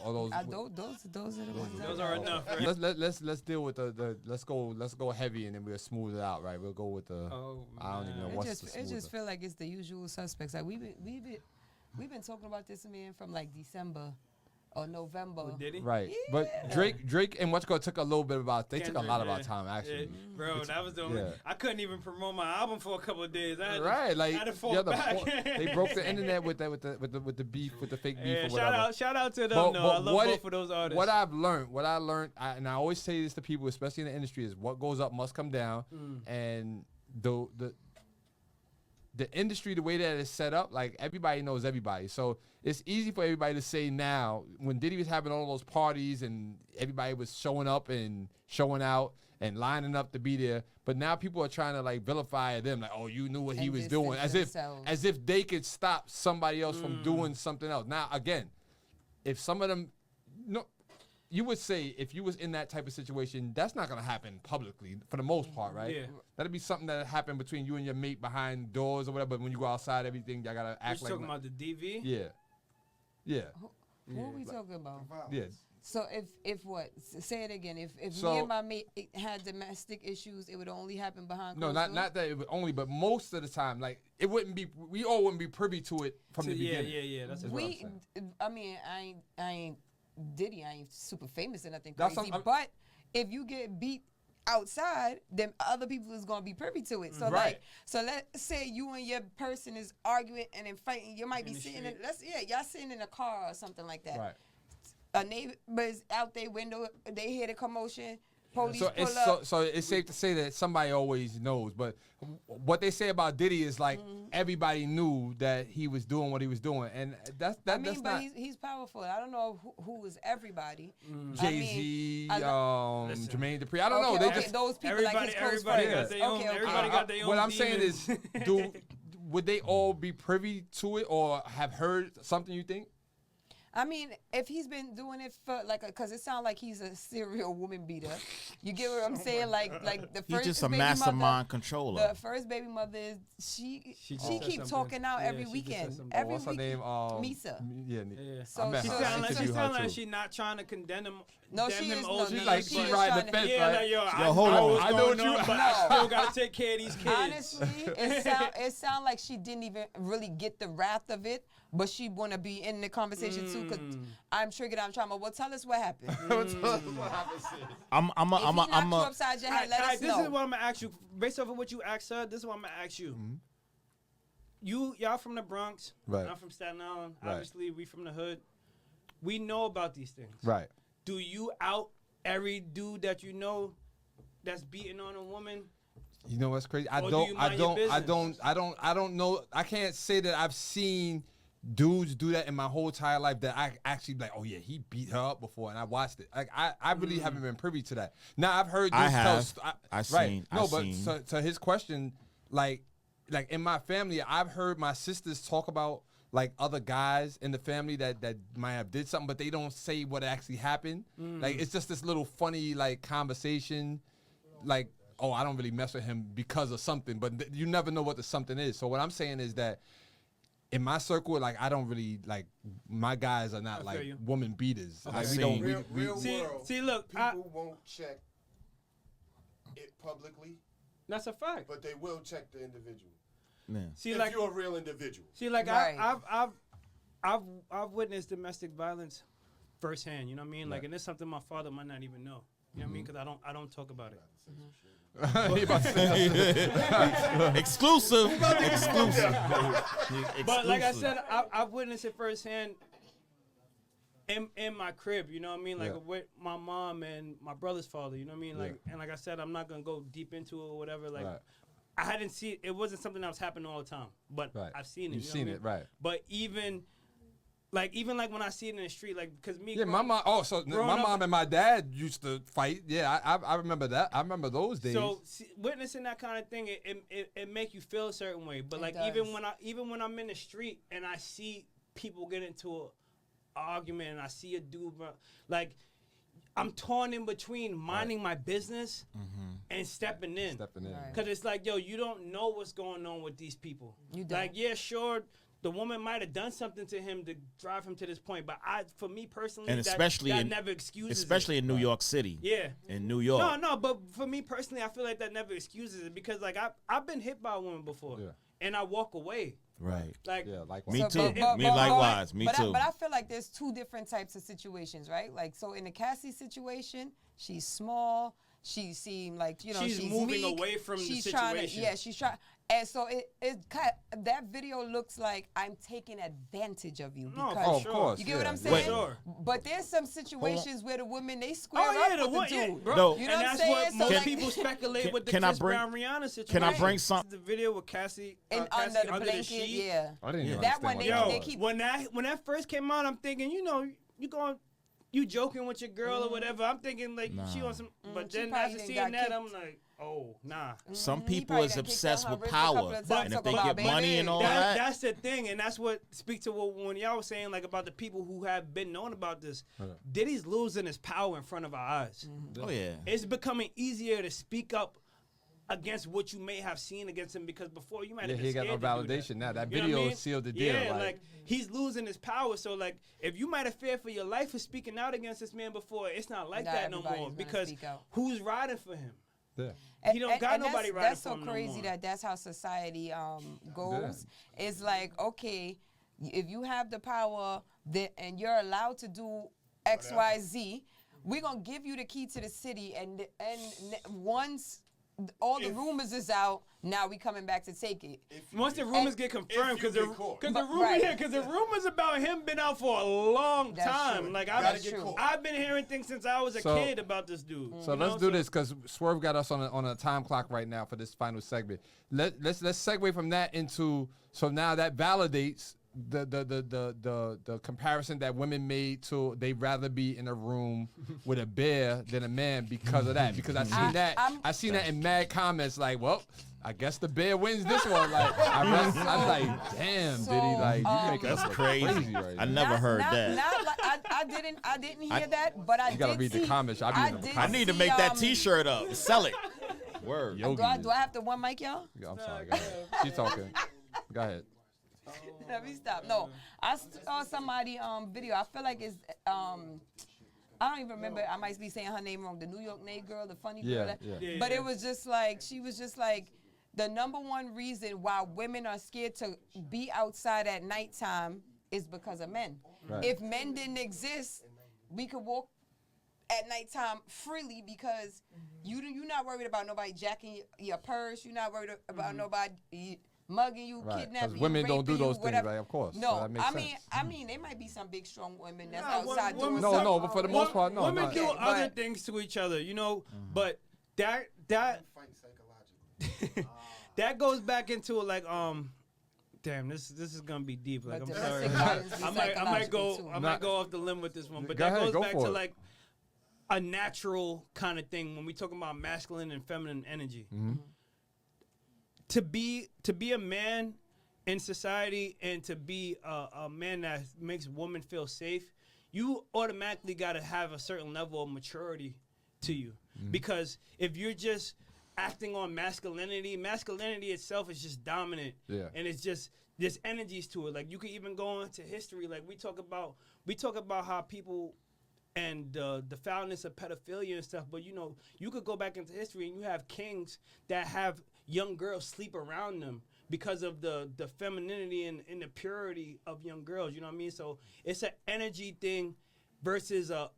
Those are the ones. Those are enough. Right? Let's deal with the let's go heavy, and then we'll smooth it out. Right, we'll go with the. I don't even know what's the It just feel like it's the usual suspects. Like we've been talking about this, man, from like December Or November. What, did he? Right. Yeah. But Drake and what's going took a little bit about. They took a lot of our time actually. Yeah. Bro, that was the only. Yeah. I couldn't even promote my album for a couple of days. I had Right, to, like I had to fall yeah, back. they broke the internet with the beef, with the fake beef Yeah, or whatever. shout out to them. though. I love both of those artists. What I learned, and I always say this to people, especially in the industry, is what goes up must come down, and the industry, the way that it's set up, like everybody knows everybody. So it's easy for everybody to say now, when Diddy was having all those parties and everybody was showing up and showing out and lining up to be there, but now people are trying to like vilify them, like, oh, you knew what he was doing, as if they could stop somebody else from doing something else. Now, again, if some of them, you would say if you was in that type of situation, that's not gonna happen publicly for the most part, right? Yeah. That'd be something that happened between you and your mate behind doors or whatever. But when you go outside, everything y'all gotta act You're like. talking about the DV? Yeah. Who are we talking about? Yeah. So if what? Say it again. If So- me and my mate had domestic issues, it would only happen behind No, closed not doors? not that it would only, but most of the time, like it wouldn't be. We all wouldn't be privy to it from the beginning. Yeah. That's Is what what I'm I'm saying. I mean, I ain't Diddy. I ain't super famous or nothing That's crazy. some- But if you get beat outside, then other people is gonna be privy to it. So Right. so let's say you and your person is arguing and then fighting. You might be the sitting street. y'all sitting in a car or something like that. Right. A neighbor's out their window, they hear the commotion. Police So pull it's up. so it's safe to say that somebody always knows. But what they say about Diddy is like everybody knew that he was doing what he was doing, and that's I mean, that's but not he's powerful. I don't know who is everybody. Jay Z, I mean, Listen. Jermaine Dupri. I don't know. okay, They just those people like his close Everybody got friends. their own. Okay, okay. Everybody got their own. what I'm saying is, demons. would they all be privy to it or have heard something? You think? I mean, if he's been doing it for because it sounds like he's a serial woman beater. You get what I'm saying? Like the first He's just a baby mastermind mother, controller. The first baby mother is she just said keeps something. talking out Yeah, every she just said weekend. something. Every What's her weekend. name? Misa. Yeah. Yeah. So- I met She her. so- I sound like interviewed she her sound like too. she's not trying to condemn him. No, condemn she him is. OG, No, She's no, like she she's is riding trying the to- fence, Yeah, right? like yo, I hold know on. what's I know going what you- on, but I still gotta take care of these kids. Honestly, it sound like she didn't even really get the wrath of it, but she want to be in the conversation too. Cause I'm triggered. I'm trying to. Well, tell us what happened. I'm If he knocked you a upside your head, let us This know. is what I'm gonna ask you. Based off of what you asked her, this is what I'm gonna ask you. Y'all from the Bronx. Right. I'm from Staten Island. Right. Obviously, we from the hood. We know about these things. Right. Do you out every dude that you know that's beating on a woman? You know what's crazy? I Or do don't. you I mind your don't. I business? don't. I don't. I don't know. I can't say that I've seen dudes do that in my whole entire life that I actually be like, oh yeah, he beat her up before, and I watched it. Like I really haven't been privy to that. Now I've heard. I Dudes tell have. st- I right. seen- No, I but seen. to his question, like in my family, I've heard my sisters talk about like other guys in the family that might have did something, but they don't say what actually happened. Like it's just this little funny like conversation, like, oh, I don't really mess with him because of something, but you never know what the something is. So what I'm saying is that in my circle, like I don't really like my guys are not I like feel you. woman beaters. Okay. Like we Seen. don't. Real See- world, see, look, people won't check it publicly, That's a fact. but they will check the individual. yeah. See, If like, you're a real individual. I've Right. I've witnessed domestic violence firsthand. You know what I mean? Like, Right. and it's something my father might not even know. You know what I mean? Because I don't talk about it. He about to say Exclusive. But like I said, I've witnessed it firsthand in my crib, you know what I mean? Like Yeah. with my mom and my brother's father, you know what I mean? Like, Yeah. and like I said, I'm not gonna go deep into it or whatever. Like, Right. I hadn't seen it wasn't something that was happening all the time, but Right. I've seen it. You've you know seen what I it, mean? right? But even like when I see it in the street, like because me, Yeah, my mom. Oh, so growing my up- mom and my dad used to fight. Yeah, I remember that. I remember those days. So witnessing that kind of thing, it make you feel a certain way. But It like does. even when I'm in the street and I see people get into an argument and I see a dude, like I'm torn in between minding my business and stepping in. Stepping in. Right. Cause it's like, yo, you don't know what's going on with these people. You don't. Like, yeah, sure, the woman might have done something to him to drive him to this point. But for me personally, And especially that never excuses especially it. in New York City. Yeah. In New York. No, but for me personally, I feel like that never excuses it because like I've been hit by a woman before, and I walk away. Right. Like likewise. Me So, too. but- Me but- likewise. Me but too. But I feel like there's two different types of situations, right? Like, so in the Cassie situation, she's small. She seemed like, she's moving meek. away from the she's situation. She's trying. And so that video looks like I'm taking advantage of you. No, Because, for of course. you get what I'm yeah. saying? Sure. But there's some situations where the women, they square Oh yeah, up with the dude. bro. No. You know and what I'm that's saying? what So, most like- people speculate with the can I Chris bring- Brown Rihanna situation. Can I bring some? The video with Cassie And Cassie under the blanket, sheet. yeah. I didn't even That understand one, what they that keep- When that first came out, I'm thinking, you joking with your girl or whatever. I'm thinking like she on some, but she then probably after done seeing got that, kicked. I'm like, oh nah. Some He people probably is got kicked obsessed out her with wrist a couple power, of times and if talking they about get money and all that, That's the thing, and that's what speaks to what when y'all was saying like about the people who have been known about this. Diddy's losing his power in front of our eyes. oh yeah. It's becoming easier to speak up against what you may have seen against him because before you might have been he got no scared to do validation now. That You know what video I mean? sealed the deal. Yeah, like he's losing his power. So like, if you might have feared for your life for speaking out against this man before, it's not like Not that no everybody's more gonna because speak out. who's riding for him? yeah. He don't got nobody riding that's for so him no crazy more. that's how society goes. It's like, okay, if you have the power and you're allowed to do X, Y, Z, we're gonna give you the key to the city, and once all the rumors is out, now we coming back to take it. Once the rumors get confirmed, because the rumors about him been out for a long That's time. true. Like That's true. I've been hearing things since I was a So- kid about this dude. So you know? let's do this because Swerve got us on a time clock right now for this final segment. Let's segue from that into now that validates the comparison that women made to they'd rather be in a room with a bear than a man because of that. Because I seen that in mad comments like, well, I guess the bear wins this one. Like I'm like, damn, So, Diddy, like you make us That's look crazy. right I now. never heard that. Like, I didn't hear that, but I You gotta did read the see- comments. I be in the did I need to see, make that T-shirt up. Sell it. Word. Yogi Do I is- have to one mic, y'all? I'm sorry. Go ahead. She's talking. Go ahead. Let me stop. No, I saw somebody video. I feel like it's I don't even remember. I might be saying her name wrong. The New York Nate girl, the funny girl. Yeah. But it was just like she was just like the number one reason why women are scared to be outside at nighttime is because of men. Right. If men didn't exist, we could walk at nighttime freely because you're not worried about nobody jacking your purse. You're not worried about nobody mugging you, Right, kidnapping 'cause you, women don't do raping you, those things, whatever. right? Of course. So No, that makes sense. I mean, there might be some big, strong women that's Nah, outside women- doing No, something. no, but for the most part, no. Women no. do Okay, other but- things to each other, but that Fight psychologically. that goes back into like damn, this is gonna be deep. Like But I'm sorry. domestic violence be I might psychological, too. go off the limb with this one, but Go that ahead, goes go back for to it. like a natural kind of thing when we talk about masculine and feminine energy. Mm-hmm. To be a man in society and to be a man that makes women feel safe, you automatically got to have a certain level of maturity to you. Because if you're just acting on masculinity itself is just dominant. Yeah. And it's just there's energies to it. Like you can even go into history. Like we talk about how people and the foulness of pedophilia and stuff. But you could go back into history and you have kings that have young girls sleep around them because of the femininity and the purity of young girls. You know what I mean? So it's an energy thing versus a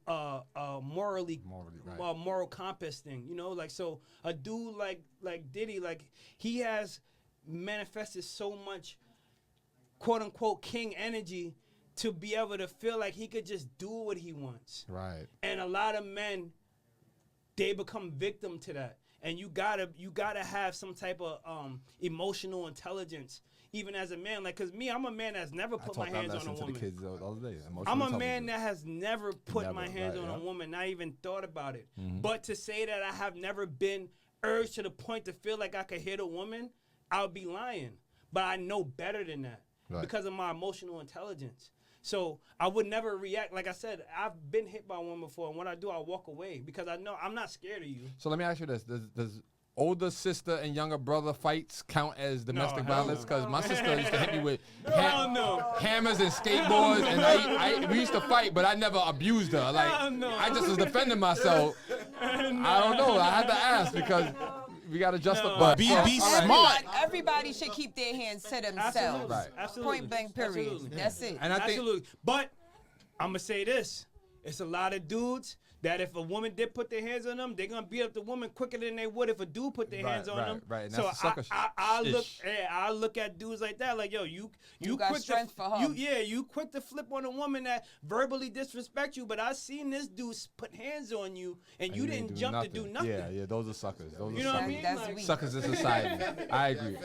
morally right. moral compass thing. Like so a dude like Diddy, like he has manifested so much quote unquote king energy to be able to feel like he could just do what he wants. Right. And a lot of men, they become victim to that. And you gotta have some type of emotional intelligence, even as a man. Like, cause me, I'm a man that's never put my hands on a to the woman. kids the other day. I'm a man that has never put my hands right, on a yeah. woman, not even thought about it. But to say that I have never been urged to the point to feel like I could hit a woman, I would be lying. But I know better than that because of my emotional intelligence. So I would never react. Like I said, I've been hit by one before, and when I do, I walk away because I know I'm not scared of you. So let me ask you this: Does older sister and younger brother fights count as domestic hell violence? no. Because my sister used to hit me with Hell no. hammers and skateboards, and we used to fight, but I never abused her. Like Hell no. I just was defending myself. I don't know. I had to ask because we got to justify. But be all right. smart. Everybody should keep their hands to themselves. Absolutely. Right. Absolutely. Point blank, period. Absolutely. That's it. And I think Absolutely. But I'm gonna say this: it's a lot of dudes that if a woman did put their hands on them, they're gonna beat up the woman quicker than they would if a dude put their hands on them. Right. And So that's the sucker I look at dudes like that, like yo, you got quick strength for her. you quick to flip on a woman that verbally disrespect you, but I seen this dude put hands on you and you didn't jump to do nothing. Yeah, those are suckers. Those You are know what I suckers. mean? That's Like, weak. Suckers in society. I agree,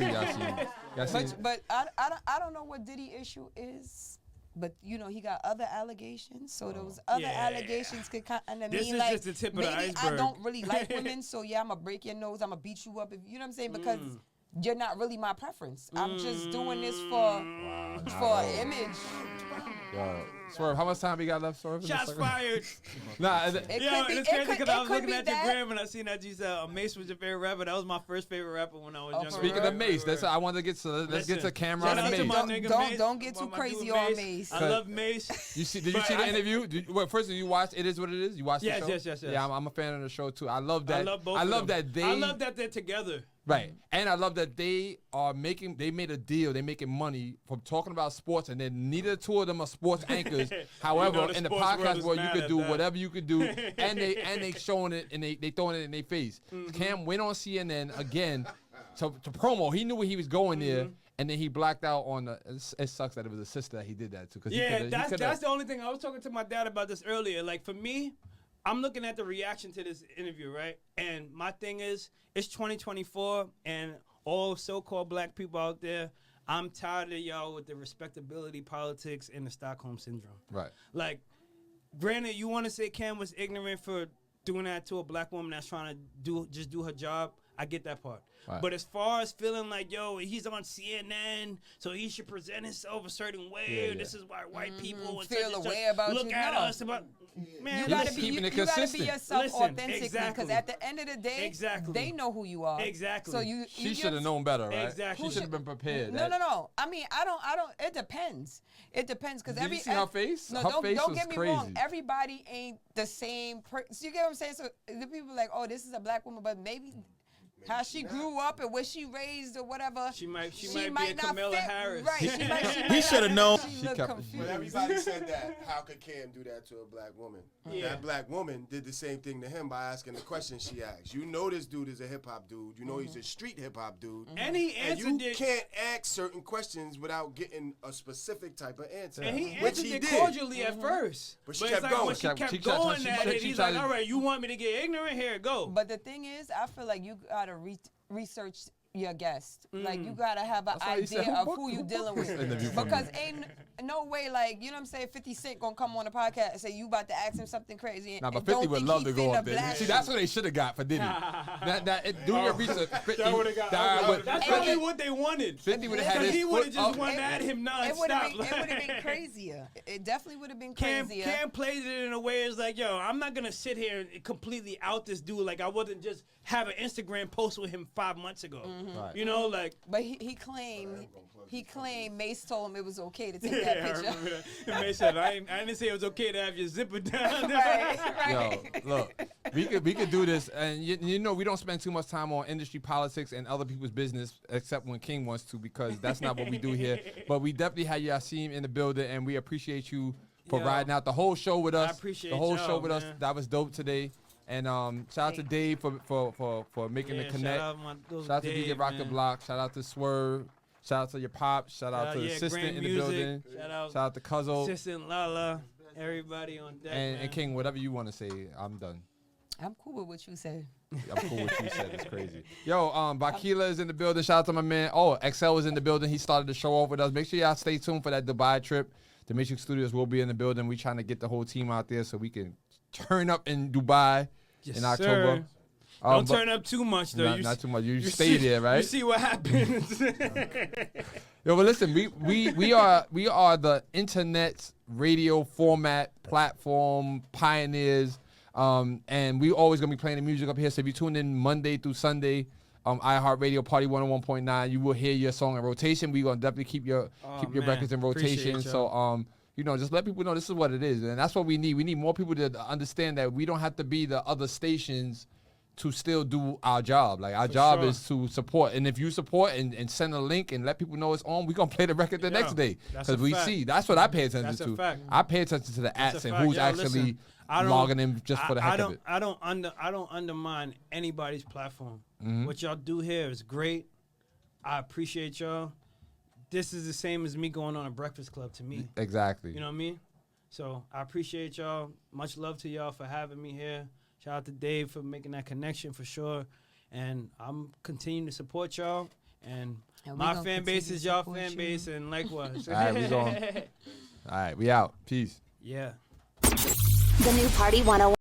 Yahsin. But I don't know what Diddy issue is. But you know he got other allegations, so those other Yeah. allegations could kind of This mean is like just the tip of the maybe I iceberg. don't really like women, so yeah, I'm gonna break your nose, I'm gonna beat you up, if you know what I'm saying, because you're not really my preference. I'm just doing this for image. Swerve, how much time we got left, Swerve? Shots fired. Nah, It Yo, could be- and it's crazy it could- because I it was could looking be at your that. gram and I seen that you said Mace was your favorite rapper. That was my first favorite rapper when I was younger. speaking of Mace, that's I wanted to get to. Let's get to Cameron Shout out and to Mace. my nigga Mace. Don't get too My crazy dude on Mace. I love Mace. Did you see the interview? First, did you watch It Is What It Is? You watched Yes, the show? yes. Yeah, I'm a fan of the show too. I love that. I love both. I of love them. that I love that they're together. Right. And I love that they made a deal. They're making money from talking about sports, and then neither the two of them are sports anchors. However, the in the sports world podcast is world, you mad could at do that. whatever you could do, and they showing it and they throwing it in their face. Cam went on CNN again to promo. He knew where he was going there. And then he blacked out on the. It sucks that it was a sister that he did that to. Yeah, that's the only thing. I was talking to my dad about this earlier. Like for me, I'm looking at the reaction to this interview, right? And my thing is, it's 2024, and all so-called black people out there, I'm tired of y'all with the respectability politics and the Stockholm syndrome. Right. Like, granted, you want to say Cam was ignorant for doing that to a black woman that's trying to do her job. I get that part. Right. But as far as feeling like, yo, he's on CNN, so he should present himself a certain way, or this is why white people and Feel such and a way such about look you. at No. us. Man, You gotta be keeping it you gotta be consistent. yourself Listen, authentically, exactly. because at the end of the day, Exactly. they know who you are. Exactly. So you She should have known better, right? Exactly. She should have been prepared. No. I mean, I don't. It depends. It depends because Did you see her face? No, Her don't face was get me crazy. wrong. Everybody ain't the same. So you get what I'm saying? So the people like, oh, this is a black woman, but maybe how she grew up and where she raised or whatever. She might be a not Kamala fit. Harris. Right. He should have known. She She looked kept- confused. When everybody said that, how could Cam do that to a black woman? Yeah. That black woman did the same thing to him by asking the question she asked. You know this dude is a hip hop dude. You know he's a street hip hop dude. And he And answered you it. can't ask certain questions without getting a specific type of answer. And he which answered he it did. cordially at first. But she it's kept like going. when she kept She going tried- at she it, he's tried like, to- all right, you want me to get ignorant? Here, go. But the thing is, I feel like you gotta research your guest. Like you gotta have an That's why he said, idea who of booked- who you who dealing booked this with. interview for Because me? ain't no way, like, you know what I'm saying, 50 Cent gonna come on the podcast and say you about to ask him something crazy. And, Nah, but and 50 don't would think love he to go finna up there. blast See, you. that's what they should have got for Diddy. Do your research. 50, That would've got- That's probably what they wanted. 50 would have had Because his he would have foot just up. wanted at him It would have nonstop. been crazier. It definitely would have been Cam crazier. played it in a way it's like, yo, I'm not gonna sit here and completely out this dude like I wouldn't just have an Instagram post with him 5 months ago. Right. You know, like But he claimed Mace told him it was okay to take that yeah, I picture. remember that. And May said, I didn't say it was okay to have your zipper down. right. Yo, look, we could do this, and you know we don't spend too much time on industry politics and other people's business, except when King wants to, because that's not what we do here. But we definitely had Yahsin in the building, and we appreciate you for Yo, riding out the whole show with us. appreciate the whole y'all, show with us. man. That was dope today. And shout out to Dave for making the connect. Shout out to DJ Rock the Block. Shout out to Swerve. Shout out to your pop. Shout out to the assistant in the building. Shout out to Cuzzo. Assistant Lala. Everybody on deck. And King, whatever you want to say, I'm done. I'm cool with what you said. I'm cool with you said. It's crazy. Yo, Bakila is in the building. Shout out to my man. Oh, XL is in the building. He started the show off with us. Make sure y'all stay tuned for that Dubai trip. The Matrix Studios will be in the building. We trying to get the whole team out there so we can turn up in Dubai in October. Don't turn up too much though. Not too much. You stay there, right? You see what happens. Yo, but listen, we are the internet's radio format platform pioneers. And we always gonna be playing the music up here. So if you tune in Monday through Sunday, iHeartRadio Party 101.9, you will hear your song in rotation. We gonna definitely keep your records in rotation. So just let people know this is what it is, and that's what we need. We need more people to understand that we don't have to be the other stations to still do our job. Like our job is to support, and if you support and send a link and let people know it's on, we gonna play the record the next day because we see. That's what I pay attention to. Fact. I pay attention to the apps and who's actually logging in just for the heck of it. I don't undermine anybody's platform. What y'all do here is great. I appreciate y'all. This is the same as me going on a Breakfast Club to me. Exactly. You know what I mean? So I appreciate y'all. Much love to y'all for having me here. Shout out to Dave for making that connection for sure. And I'm continuing to support y'all. And my fan base is y'all fan base, and likewise. All right, we going. All right, we out. Peace. Yeah. The new Party 101.